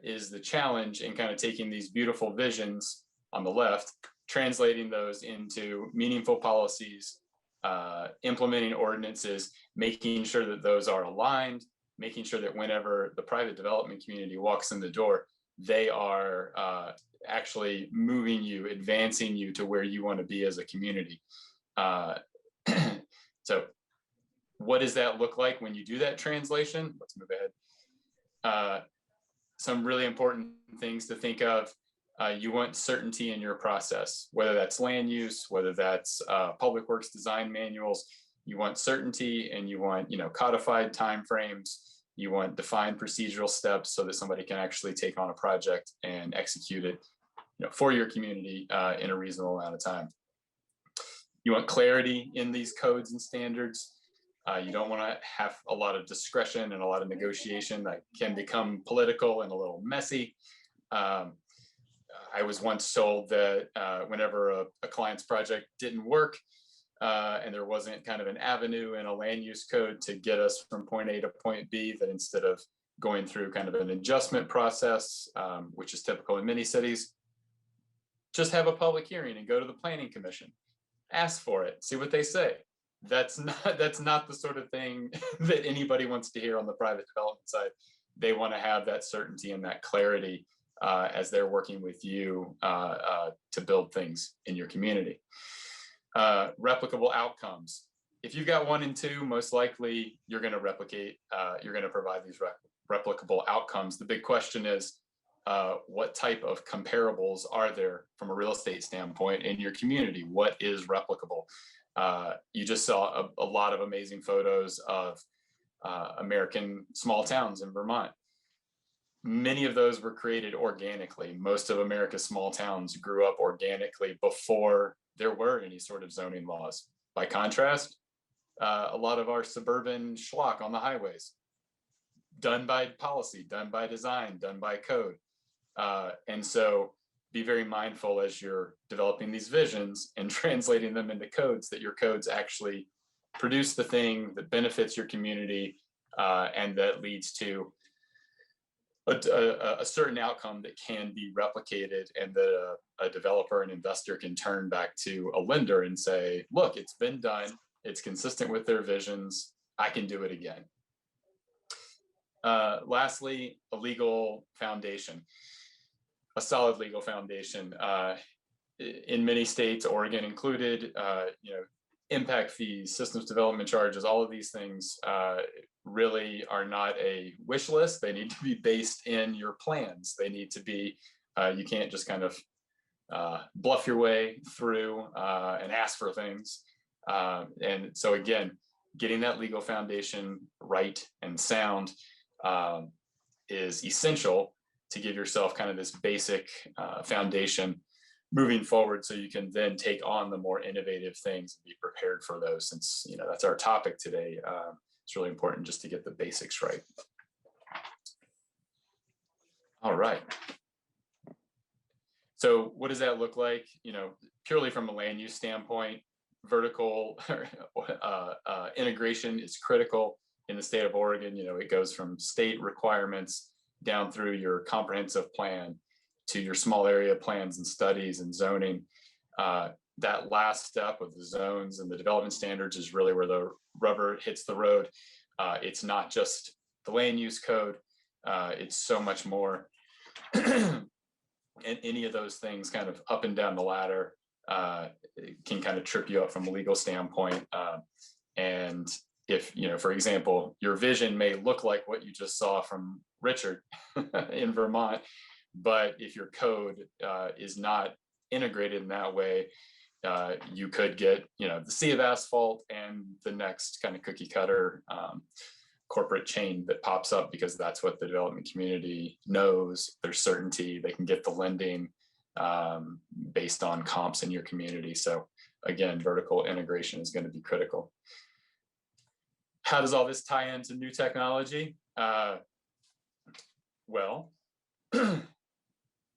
is the challenge in kind of taking these beautiful visions on the left, translating those into meaningful policies, implementing ordinances, making sure that those are aligned, making sure that whenever the private development community walks in the door, they are actually moving you, advancing you to where you want to be as a community. So what does that look like when you do that translation? Let's move ahead. Some really important things to think of. You want certainty in your process, whether that's land use, whether that's public works design manuals. You want certainty, and you want, codified timeframes. You want defined procedural steps so that somebody can actually take on a project and execute it, for your community in a reasonable amount of time. You want clarity in these codes and standards. You don't want to have a lot of discretion and a lot of negotiation that can become political and a little messy. I was once told that whenever a client's project didn't work, and there wasn't kind of an avenue in a land use code to get us from point A to point B, that instead of going through kind of an adjustment process, which is typical in many cities, just have a public hearing and go to the planning commission, ask for it, see what they say. That's not the sort of thing that anybody wants to hear on the private development side. They want to have that certainty and that clarity as they're working with you to build things in your community. Replicable outcomes. If you've got 1 and 2, most likely you're going to replicate, you're going to provide these replicable outcomes. The big question is, what type of comparables are there from a real estate standpoint in your community? What is replicable? You just saw a lot of amazing photos of American small towns in Vermont. Many of those were created organically. Most of America's small towns grew up organically before there were any sort of zoning laws. By contrast, a lot of our suburban schlock on the highways, done by policy, done by design, done by code. And so be very mindful as you're developing these visions and translating them into codes, that your codes actually produce the thing that benefits your community and that leads to a certain outcome that can be replicated, and that a developer and investor can turn back to a lender and say, look, it's been done, it's consistent with their visions, I can do it again. Lastly, a legal foundation, a solid legal foundation. In many states, Oregon included, impact fees, systems development charges, all of these things really are not a wish list. They need to be based in your plans. They need to be, you can't just kind of bluff your way through and ask for things. And so again, getting that legal foundation right and sound is essential to give yourself kind of this basic foundation moving forward, so you can then take on the more innovative things and be prepared for those. Since that's our topic today, it's really important just to get the basics right. All right. So what does that look like? Purely from a land use standpoint, vertical integration is critical. in the state of Oregon, it goes from state requirements down through your comprehensive plan to your small area plans and studies and zoning. That last step with the zones and the development standards is really where the rubber hits the road. It's not just the land use code, it's so much more. And any of those things kind of up and down the ladder can kind of trip you up from a legal standpoint. And if, for example, your vision may look like what you just saw from Richard in Vermont, but if your code is not integrated in that way, you could get, the sea of asphalt and the next kind of cookie cutter corporate chain that pops up, because that's what the development community knows. There's certainty, they can get the lending based on comps in your community. So again, vertical integration is going to be critical. How does all this tie into new technology? Well,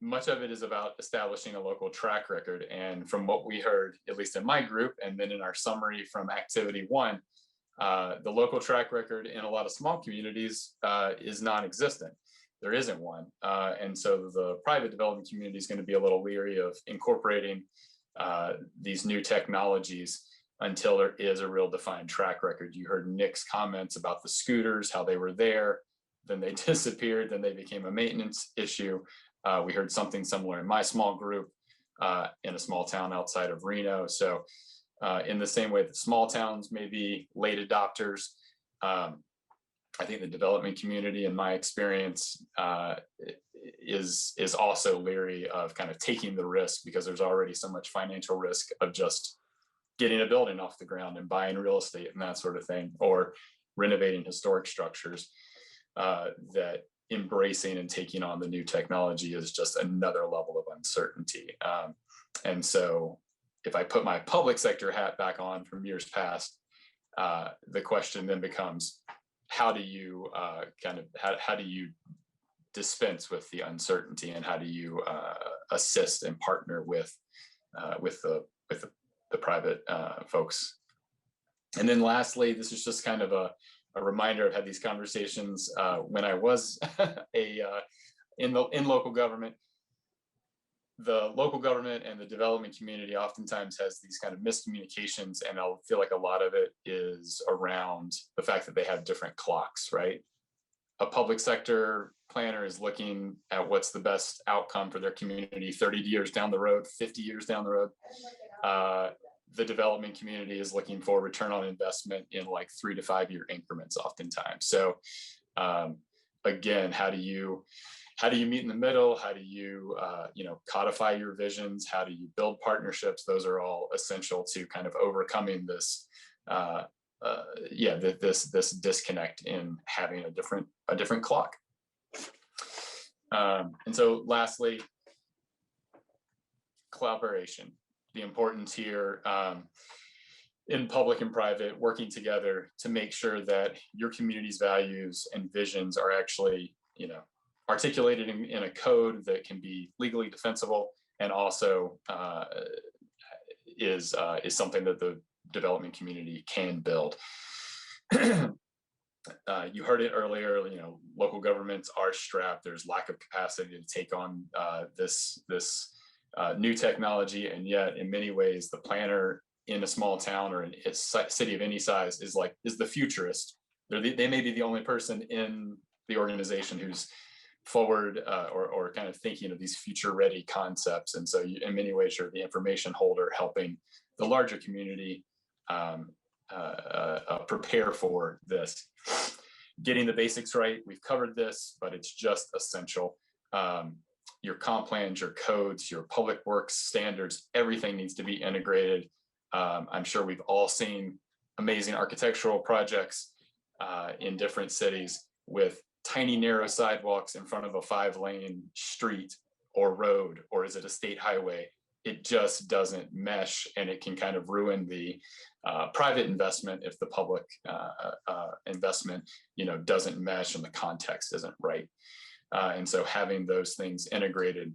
much of it is about establishing a local track record. And from what we heard, at least in my group, and then in our summary from activity 1, the local track record in a lot of small communities is non-existent. There isn't one. And so the private development community is going to be a little leery of incorporating these new technologies until there is a real defined track record. You heard Nick's comments about the scooters, how they were there, then they disappeared, then they became a maintenance issue. We heard something similar in my small group in a small town outside of Reno. So in the same way that small towns may be late adopters, I think the development community, in my experience, is also leery of kind of taking the risk, because there's already so much financial risk of just getting a building off the ground and buying real estate and that sort of thing, or renovating historic structures, that embracing and taking on the new technology is just another level of uncertainty. And so if I put my public sector hat back on from years past, the question then becomes, how do you how do you dispense with the uncertainty, and how do you assist and partner with the private folks? And then lastly, this is just kind of a reminder. I've had these conversations when I was in local government. The local government and the development community oftentimes has these kind of miscommunications, and I feel like a lot of it is around the fact that they have different clocks, right? A public sector planner is looking at what's the best outcome for their community 30 years down the road, 50 years down the road. The development community is looking for return on investment in like 3 to 5 year increments oftentimes. So again, how do you meet in the middle? How do you codify your visions? How do you build partnerships? Those are all essential to kind of overcoming this this disconnect in having a different clock. And so lastly, collaboration. The importance here in public and private, working together to make sure that your community's values and visions are actually, articulated in a code that can be legally defensible, and also is something that the development community can build. You heard it earlier, local governments are strapped. There's lack of capacity to take on this new technology, and yet in many ways the planner in a small town or in a city of any size is the futurist. They may be the only person in the organization who's forward or kind of thinking of these future ready concepts. And so in many ways you're the information holder, helping the larger community prepare for this. Getting the basics right, we've covered this, but it's just essential. Your comp plans, your codes, your public works standards, everything needs to be integrated. I'm sure we've all seen amazing architectural projects in different cities with tiny narrow sidewalks in front of a 5-lane street or road, or is it a state highway? It just doesn't mesh, and it can kind of ruin the private investment if the public investment, doesn't mesh and the context isn't right. And so having those things integrated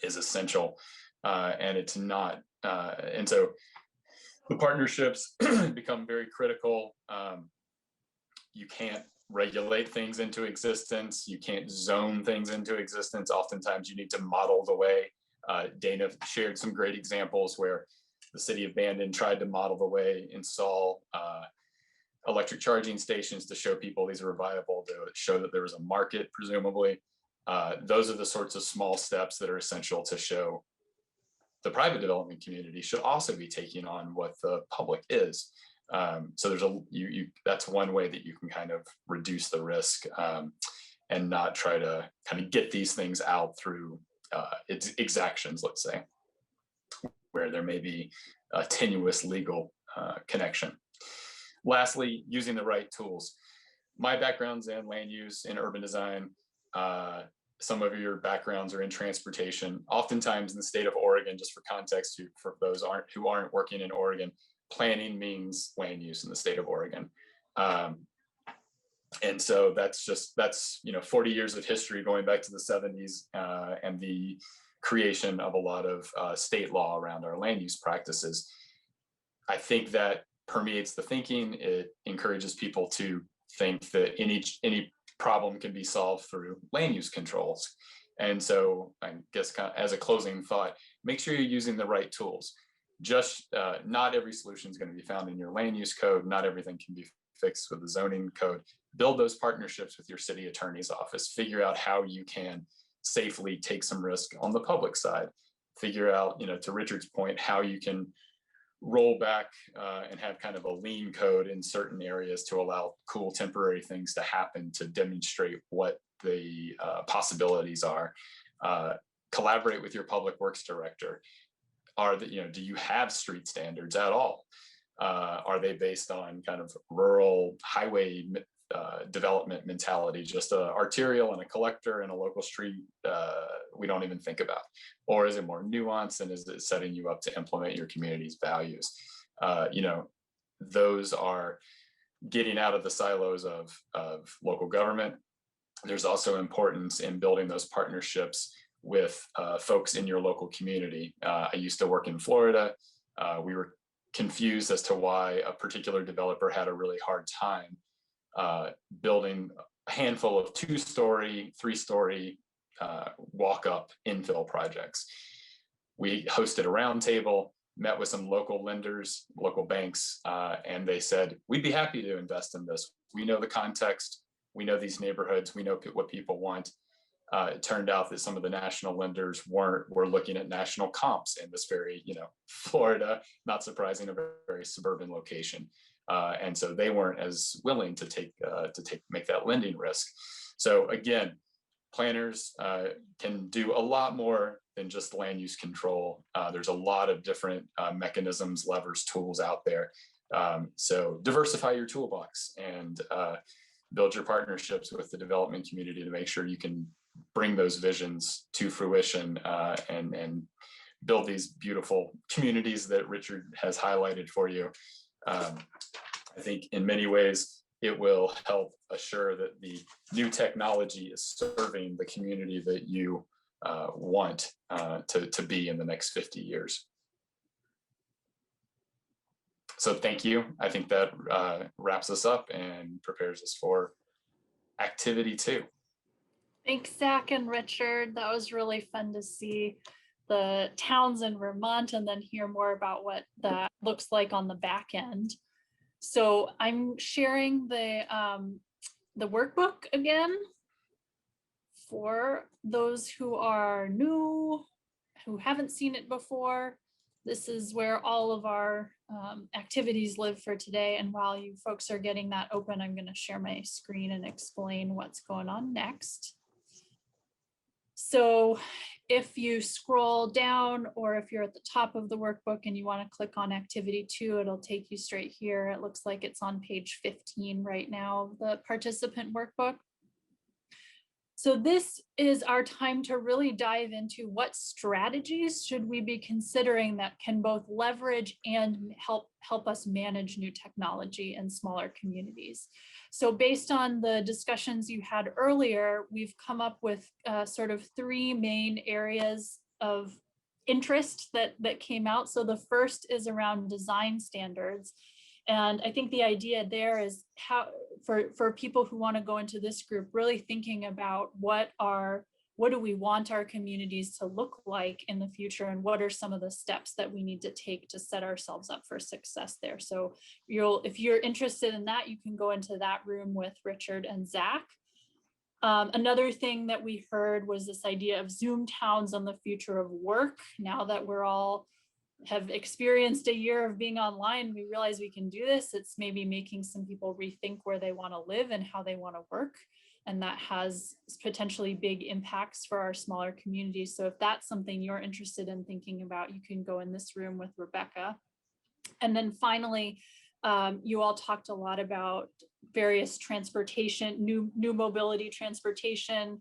is essential, and it's not. And so the partnerships become very critical. you can't regulate things into existence. You can't zone things into existence. Oftentimes you need to model the way. Dana shared some great examples where the city of Bandon tried to model the way, install electric charging stations to show people these were viable, to show that there was a market, presumably. Those are the sorts of small steps that are essential to show the private development community should also be taking on what the public is. So there's that's one way that you can kind of reduce the risk and not try to kind of get these things out through exactions, let's say, where there may be a tenuous legal connection. Lastly, using the right tools. My background's in land use, in urban design. Some of your backgrounds are in transportation. Oftentimes in the state of Oregon, just for context, for those who aren't working in Oregon, planning means land use in the state of Oregon. And so that's 40 years of history going back to the 70s and the creation of a lot of state law around our land use practices. I think that permeates the thinking. It encourages people to think that any problem can be solved through land use controls. And so I guess kind of as a closing thought, make sure you're using the right tools. Just not every solution is going to be found in your land use code. Not everything can be fixed with the zoning code. Build those partnerships with your city attorney's office. Figure out how you can safely take some risk on the public side. Figure out, to Richard's point, how you can roll back and have kind of a lean code in certain areas to allow cool temporary things to happen to demonstrate what the possibilities are. Collaborate with your public works director. Do you have street standards at all? Are they based on kind of rural highway development mentality, just a arterial and a collector and a local street we don't even think about? Or is it more nuanced, and is it setting you up to implement your community's values? Those are getting out of the silos of local government. There's also importance in building those partnerships with folks in your local community. I used to work in Florida. We were confused as to why a particular developer had a really hard time building a handful of 2-story, 3-story walk-up infill projects. We hosted a roundtable, met with some local lenders, local banks, and they said, we'd be happy to invest in this. We know the context, we know these neighborhoods, we know what people want. It turned out that some of the national lenders were looking at national comps in this very, Florida, not surprising, a very suburban location. And so they weren't as willing to make that lending risk. So again, planners can do a lot more than just land use control. There's a lot of different mechanisms, levers, tools out there. So diversify your toolbox and build your partnerships with the development community to make sure you can bring those visions to fruition and build these beautiful communities that Richard has highlighted for you. I think in many ways, it will help assure that the new technology is serving the community that you want to be in the next 50 years. So thank you. I think that wraps us up and prepares us for activity 2. Thanks, Zach and Richard. That was really fun to see the towns in Vermont and then hear more about what that looks like on the back end. So I'm sharing the workbook again for those who are new, who haven't seen it before. This is where all of our activities live for today. And while you folks are getting that open, I'm going to share my screen and explain what's going on next. So if you scroll down, or if you're at the top of the workbook and you want to click on activity 2, it'll take you straight here. It looks like it's on page 15 right now, the participant workbook. So this is our time to really dive into what strategies should we be considering that can both leverage and help us manage new technology in smaller communities. So based on the discussions you had earlier, we've come up with sort of 3 main areas of interest that came out. So the first is around design standards. And I think the idea there is how, for people who want to go into this group, really thinking about what do we want our communities to look like in the future, and what are some of the steps that we need to take to set ourselves up for success there. So if you're interested in that, you can go into that room with Richard and Zach. Another thing that we heard was this idea of Zoom towns on the future of work. Now that we're all have experienced a year of being online, we realize we can do this. It's maybe making some people rethink where they want to live and how they want to work. And that has potentially big impacts for our smaller communities. So if that's something you're interested in thinking about, you can go in this room with Rebecca. And then finally, you all talked a lot about various transportation, new mobility transportation,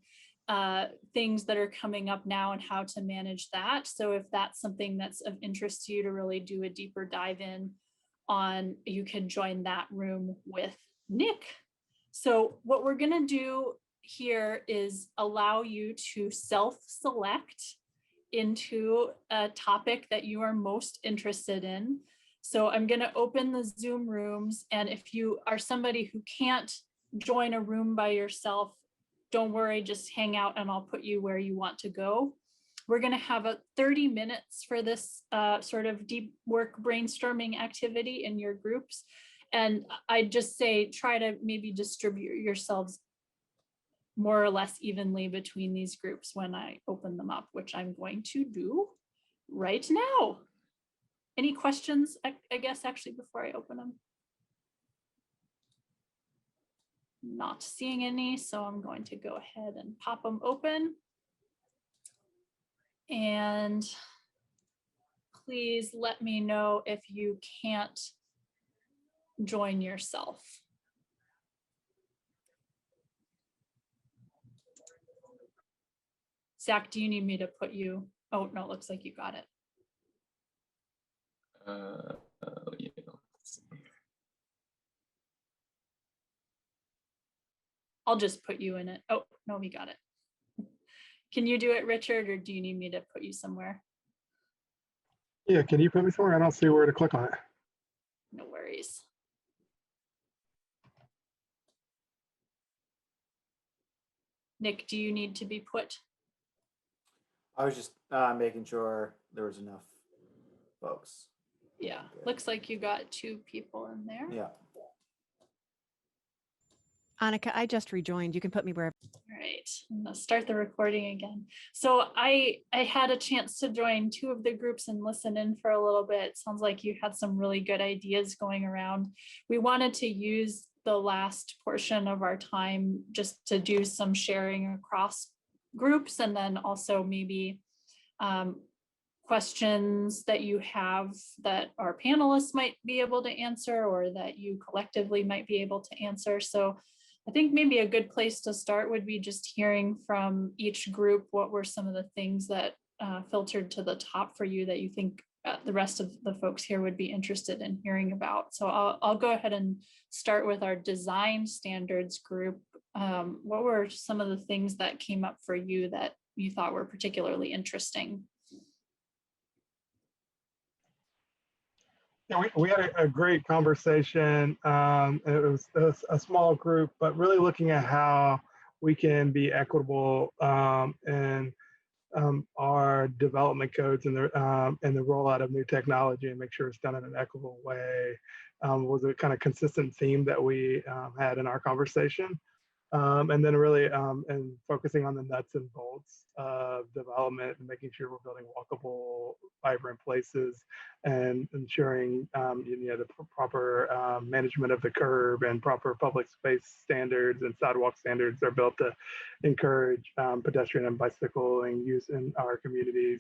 things that are coming up now and how to manage that. So if that's something that's of interest to you to really do a deeper dive in on, you can join that room with Nick. So what we're gonna do here is allow you to self-select into a topic that you are most interested in. So I'm gonna open the Zoom rooms, and if you are somebody who can't join a room by yourself, don't worry, just hang out and I'll put you where you want to go. We're gonna have 30 minutes for this sort of deep work brainstorming activity in your groups. And I just say, try to maybe distribute yourselves more or less evenly between these groups when I open them up, which I'm going to do right now. Any questions, I guess, actually, before I open them? Not seeing any, so I'm going to go ahead and pop them open. And please let me know if you can't join yourself. Zach, do you need me to put you? Oh, no, it looks like you got it. Yeah. I'll just put you in it. Oh, no, we got it. Can you do it, Richard, or do you need me to put you somewhere? Yeah, can you put me somewhere? I don't see where to click on it. No worries. Nick, do you need to be put? I was just making sure there was enough folks. Yeah, looks like you got 2 people in there. Yeah. Annika, I just rejoined. You can put me wherever. All right, I'm gonna start the recording again. So I had a chance to join 2 of the groups and listen in for a little bit. Sounds like you had some really good ideas going around. We wanted to use the last portion of our time just to do some sharing across groups, and then also maybe questions that you have that our panelists might be able to answer, or that you collectively might be able to answer. So I think maybe a good place to start would be just hearing from each group what were some of the things that filtered to the top for you that you think the rest of the folks here would be interested in hearing about. So I'll go ahead and start with our design standards group. What were some of the things that came up for you that you thought were particularly interesting? Yeah, we had a great conversation. It was a small group, but really looking at how we can be equitable in our development codes and the rollout of new technology, and make sure it's done in an equitable way. Was a kind of consistent theme that we had in our conversation. And then really and focusing on the nuts and bolts of development and making sure we're building walkable, vibrant places, and ensuring the proper management of the curb and proper public space standards and sidewalk standards are built to encourage pedestrian and bicycling use in our communities.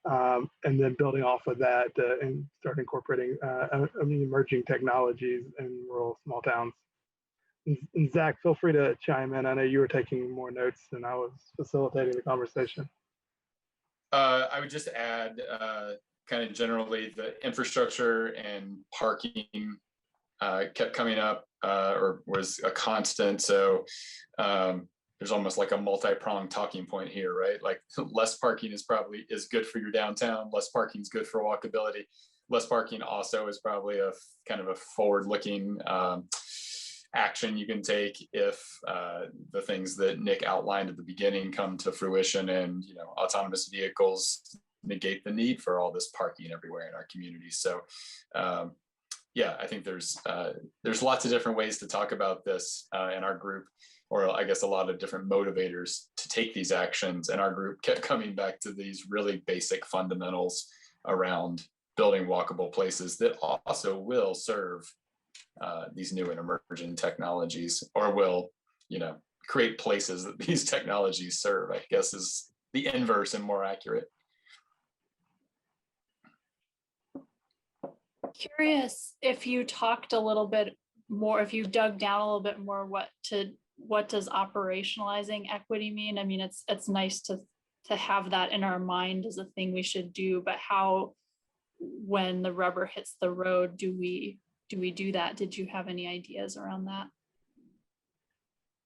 And then building off of that and start incorporating emerging technologies in rural small towns. And Zach, feel free to chime in. I know you were taking more notes than I was facilitating the conversation. I would just add kind of generally the infrastructure and parking kept coming up or was a constant. So there's almost like a multi-pronged talking point here, right? Like less parking is good for your downtown, less parking is good for walkability. less parking also is probably a kind of a forward-looking action you can take if the things that Nick outlined at the beginning come to fruition, and autonomous vehicles negate the need for all this parking everywhere in our community. So yeah, I think there's lots of different ways to talk about this in our group, or I guess a lot of different motivators to take these actions. And our group kept coming back to these really basic fundamentals around building walkable places that also will serve these new and emerging technologies, or will, create places that these technologies serve, I guess is the inverse and more accurate. Curious if you talked a little bit more, if you dug down a little bit more, what does operationalizing equity mean? I mean, it's nice to have that in our mind as a thing we should do, but how, when the rubber hits the road, do we do that? Did you have any ideas around that?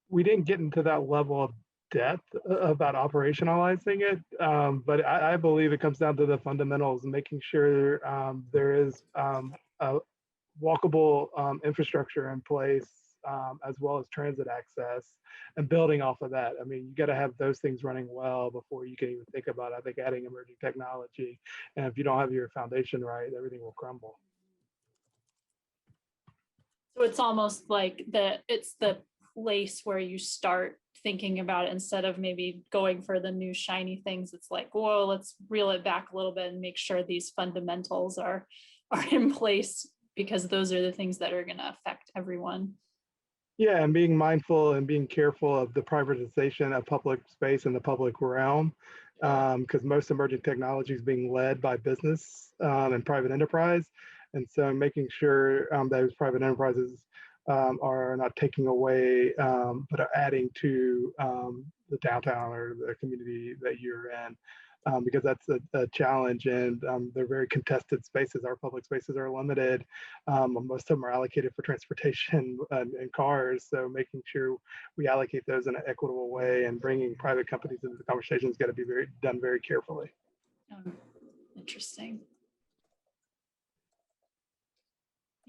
We didn't get into that level of depth about operationalizing it, but I believe it comes down to the fundamentals, making sure there is a walkable infrastructure in place, as well as transit access, and building off of that. I mean, you got to have those things running well before you can even think about, I think, adding emerging technology. And if you don't have your foundation right, everything will crumble. So it's almost like it's the place where you start thinking about it, instead of maybe going for the new shiny things. It's like, whoa, let's reel it back a little bit and make sure these fundamentals are in place, because those are the things that are going to affect everyone. Yeah, and being mindful and being careful of the privatization of public space in the public realm, because most emerging technology is being led by business and private enterprise. And so making sure those private enterprises are not taking away, but are adding to the downtown or the community that you're in, because that's a challenge, and they're very contested spaces. Our public spaces are limited. Most of them are allocated for transportation and cars. So making sure we allocate those in an equitable way and bringing private companies into the conversation has got to be done very carefully. Interesting.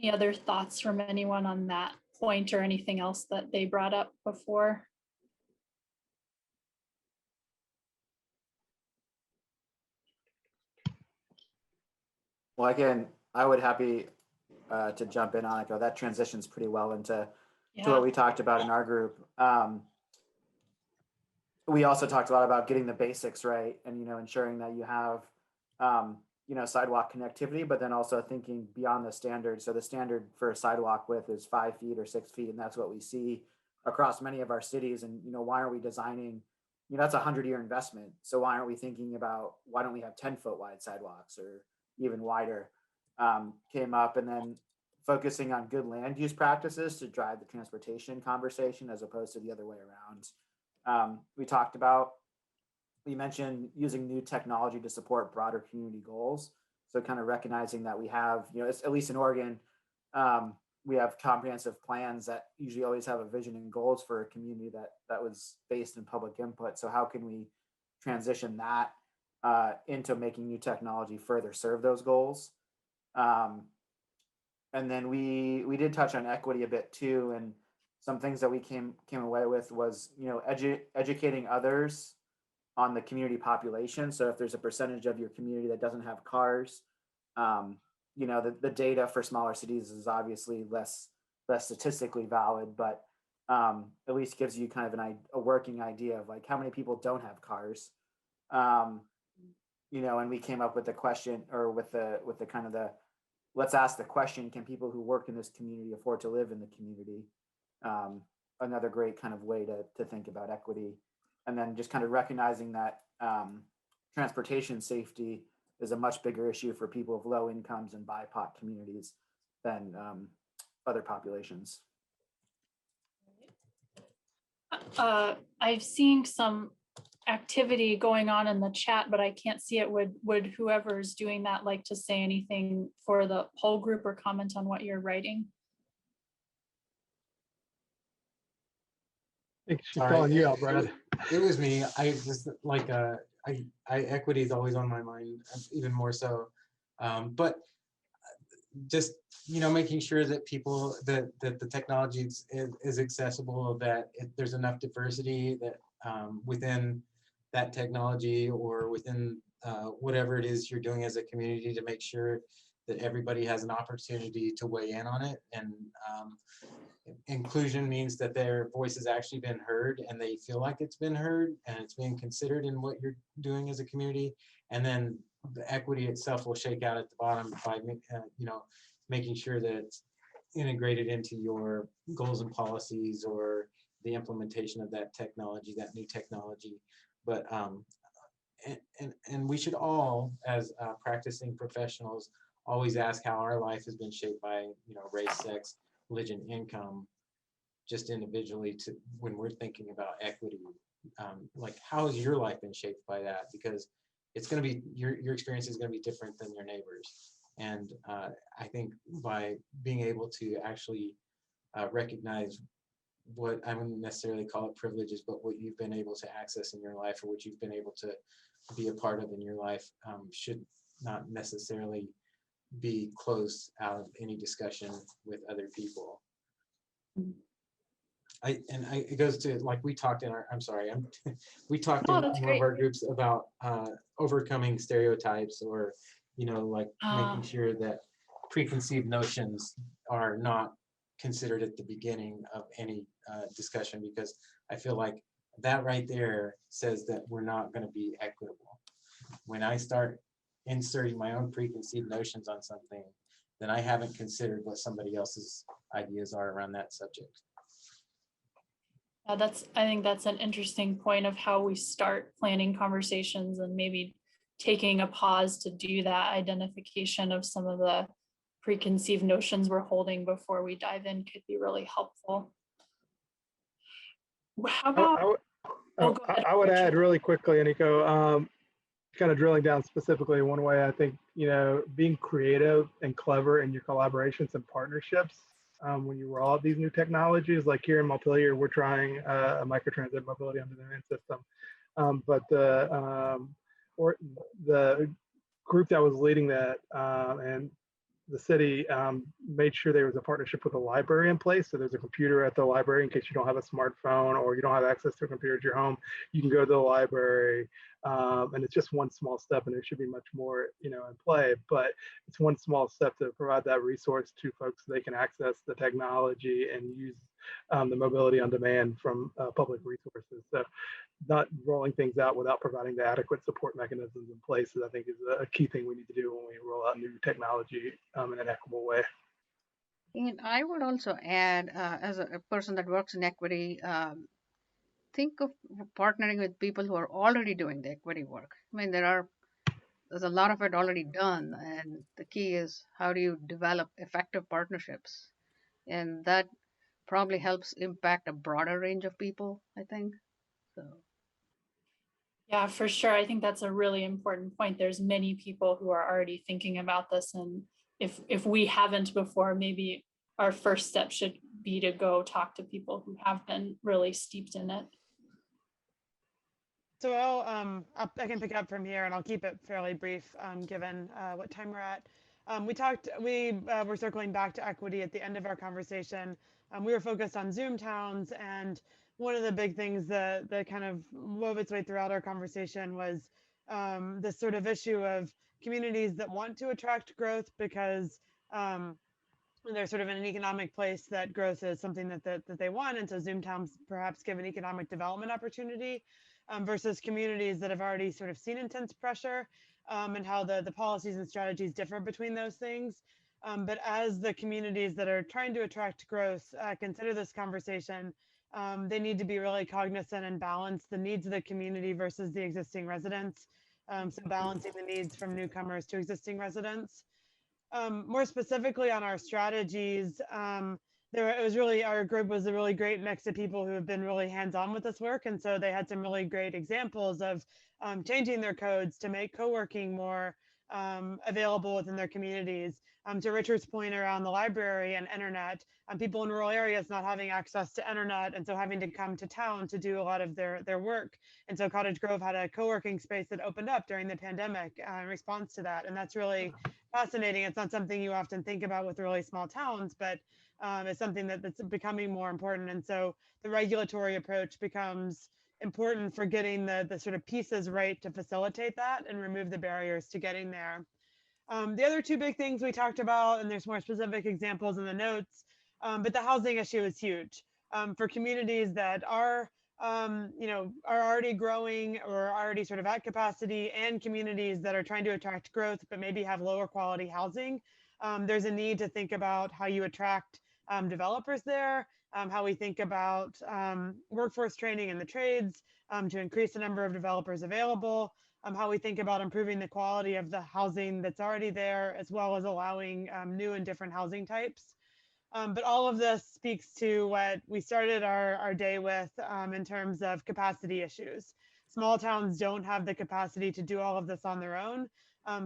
Any other thoughts from anyone on that point, or anything else that they brought up before? Well, again, I would happy to jump in, Aniko. That transitions pretty well into to what we talked about in our group. We also talked a lot about getting the basics right, and ensuring that you have sidewalk connectivity, but then also thinking beyond the standard. So the standard for a sidewalk width is 5 feet or 6 feet, and that's what we see across many of our cities. And why aren't we designing? That's a 100-year investment. So why aren't we thinking about, why don't we have 10-foot wide sidewalks or even wider? Came up, and then focusing on good land use practices to drive the transportation conversation as opposed to the other way around. We mentioned using new technology to support broader community goals. So kind of recognizing that we have, at least in Oregon, we have comprehensive plans that usually always have a vision and goals for a community that was based in public input. So how can we transition that into making new technology further serve those goals? And then we did touch on equity a bit too, and some things that we came away with was educating others on the community population. So if there's a percentage of your community that doesn't have cars, the data for smaller cities is obviously less statistically valid, but at least gives you kind of a working idea of like how many people don't have cars. And we came up with the question, or with the kind of the, let's ask the question, can people who work in this community afford to live in the community? Another great kind of way to think about equity. And then just kind of recognizing that transportation safety is a much bigger issue for people with low incomes and BIPOC communities than other populations. I've seen some activity going on in the chat, but I can't see it. Would whoever's doing that like to say anything for the whole group or comment on what you're writing? I think she's calling you out, Brad. It was me. I just equity is always on my mind, even more so. But just, making sure that people, that the technology is accessible, that there's enough diversity that within that technology or within whatever it is you're doing as a community, to make sure that everybody has an opportunity to weigh in on it. And inclusion means that their voice has actually been heard and they feel like it's been heard and it's being considered in what you're doing as a community. And then the equity itself will shake out at the bottom by making sure that it's integrated into your goals and policies or the implementation of that technology, that new technology. But and we should all, as practicing professionals, always ask how our life has been shaped by race, sex, religion, income, just individually, to when we're thinking about equity. Like, how has your life been shaped by that? Because it's going to be, your experience is going to be different than your neighbors. And I think by being able to actually recognize what I wouldn't necessarily call it privileges, but what you've been able to access in your life, or what you've been able to be a part of in your life, should not necessarily be closed out of any discussion with other people. It goes to, like, we talked in our, we talked in one of our groups about overcoming stereotypes, or making sure that preconceived notions are not considered at the beginning of any discussion, because I feel like that right there says that we're not going to be equitable. When I start inserting my own preconceived notions on something, then I haven't considered what somebody else's ideas are around that subject. I think that's an interesting point of how we start planning conversations, and maybe taking a pause to do that identification of some of the preconceived notions we're holding before we dive in could be really helpful. How about, I would add really quickly, Aniko, kind of drilling down specifically one way, I think, being creative and clever in your collaborations and partnerships when you roll out these new technologies. Like here in Montpelier, we're trying a microtransit mobility on demand system. But the group that was leading that and the city made sure there was a partnership with a library in place. So there's a computer at the library in case you don't have a smartphone or you don't have access to a computer at your home. You can go to the library, and it's just one small step, and there should be much more, in play. But it's one small step to provide that resource to folks so they can access the technology and use the mobility on demand from public resources. So not rolling things out without providing the adequate support mechanisms in place, I think, is a key thing we need to do when we roll out new technology in an equitable way. And I would also add, as a person that works in equity, think of partnering with people who are already doing the equity work. I mean, there's a lot of it already done, and the key is how do you develop effective partnerships, and that probably helps impact a broader range of people, I think. So. Yeah, for sure. I think that's a really important point. There's many people who are already thinking about this, and if we haven't before, maybe our first step should be to go talk to people who have been really steeped in it. So I can pick up from here, and I'll keep it fairly brief given what time we're at. We were circling back to equity at the end of our conversation. We were focused on Zoom towns, and one of the big things that kind of wove its way throughout our conversation was this sort of issue of communities that want to attract growth because they're sort of in an economic place that growth is something that they want, and so Zoom towns perhaps give an economic development opportunity versus communities that have already sort of seen intense pressure, and how the policies and strategies differ between those things. But as the communities that are trying to attract growth consider this conversation, they need to be really cognizant and balance the needs of the community versus the existing residents. So balancing the needs from newcomers to existing residents. More specifically on our strategies, our group was a really great mix of people who have been really hands-on with this work, and so they had some really great examples of changing their codes to make co-working more available within their communities. To Richard's point around the library and internet, people in rural areas not having access to internet, and so having to come to town to do a lot of their work. And so Cottage Grove had a co-working space that opened up during the pandemic in response to that. And that's really fascinating. It's not something you often think about with really small towns, but it's something that's becoming more important. And so the regulatory approach becomes important for getting the sort of pieces right to facilitate that and remove the barriers to getting there. The other two big things we talked about, and there's more specific examples in the notes, but the housing issue is huge for communities that are, are already growing or already sort of at capacity, and communities that are trying to attract growth but maybe have lower quality housing. There's a need to think about how you attract developers there, how we think about workforce training in the trades to increase the number of developers available, how we think about improving the quality of the housing that's already there, as well as allowing new and different housing types. But all of this speaks to what we started our day with in terms of capacity issues. Small towns don't have the capacity to do all of this on their own.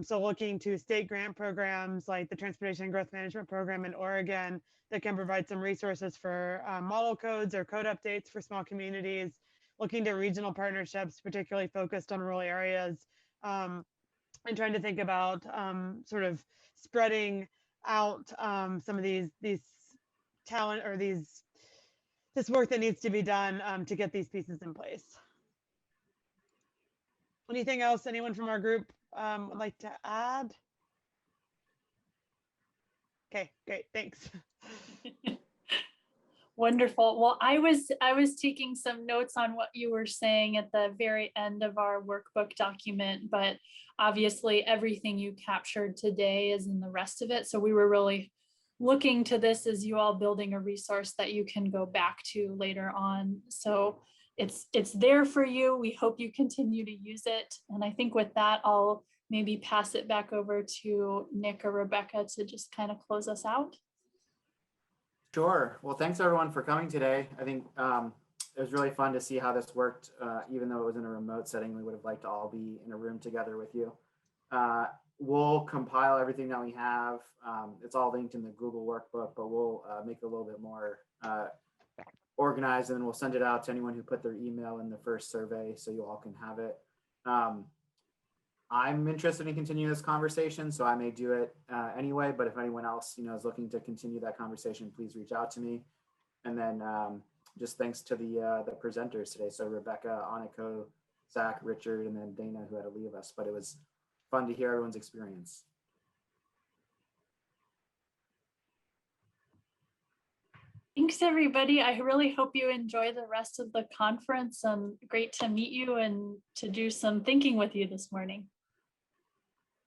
So looking to state grant programs like the Transportation and Growth Management Program in Oregon that can provide some resources for model codes or code updates for small communities, looking to regional partnerships, particularly focused on rural areas, and trying to think about sort of spreading out some of these talent or this work that needs to be done to get these pieces in place. Anything else anyone from our group would like to add? Okay, great, thanks. Wonderful. Well, I was taking some notes on what you were saying at the very end of our workbook document, but obviously everything you captured today is in the rest of it. So we were really looking to this as you all building a resource that you can go back to later on. So it's there for you. We hope you continue to use it. And I think with that, I'll maybe pass it back over to Nick or Rebecca to just kind of close us out. Sure. Well, thanks everyone for coming today. I think it was really fun to see how this worked. Even though it was in a remote setting, we would have liked to all be in a room together with you. We'll compile everything that we have. It's all linked in the Google workbook, but we'll make it a little bit more organized, and then we'll send it out to anyone who put their email in the first survey so you all can have it. I'm interested in continuing this conversation, so I may do it anyway, but if anyone else is looking to continue that conversation, please reach out to me. And then just thanks to the presenters today. So Rebecca, Aniko, Zach, Richard, and then Dana, who had to leave us, but it was fun to hear everyone's experience. Thanks, everybody. I really hope you enjoy the rest of the conference, and great to meet you and to do some thinking with you this morning.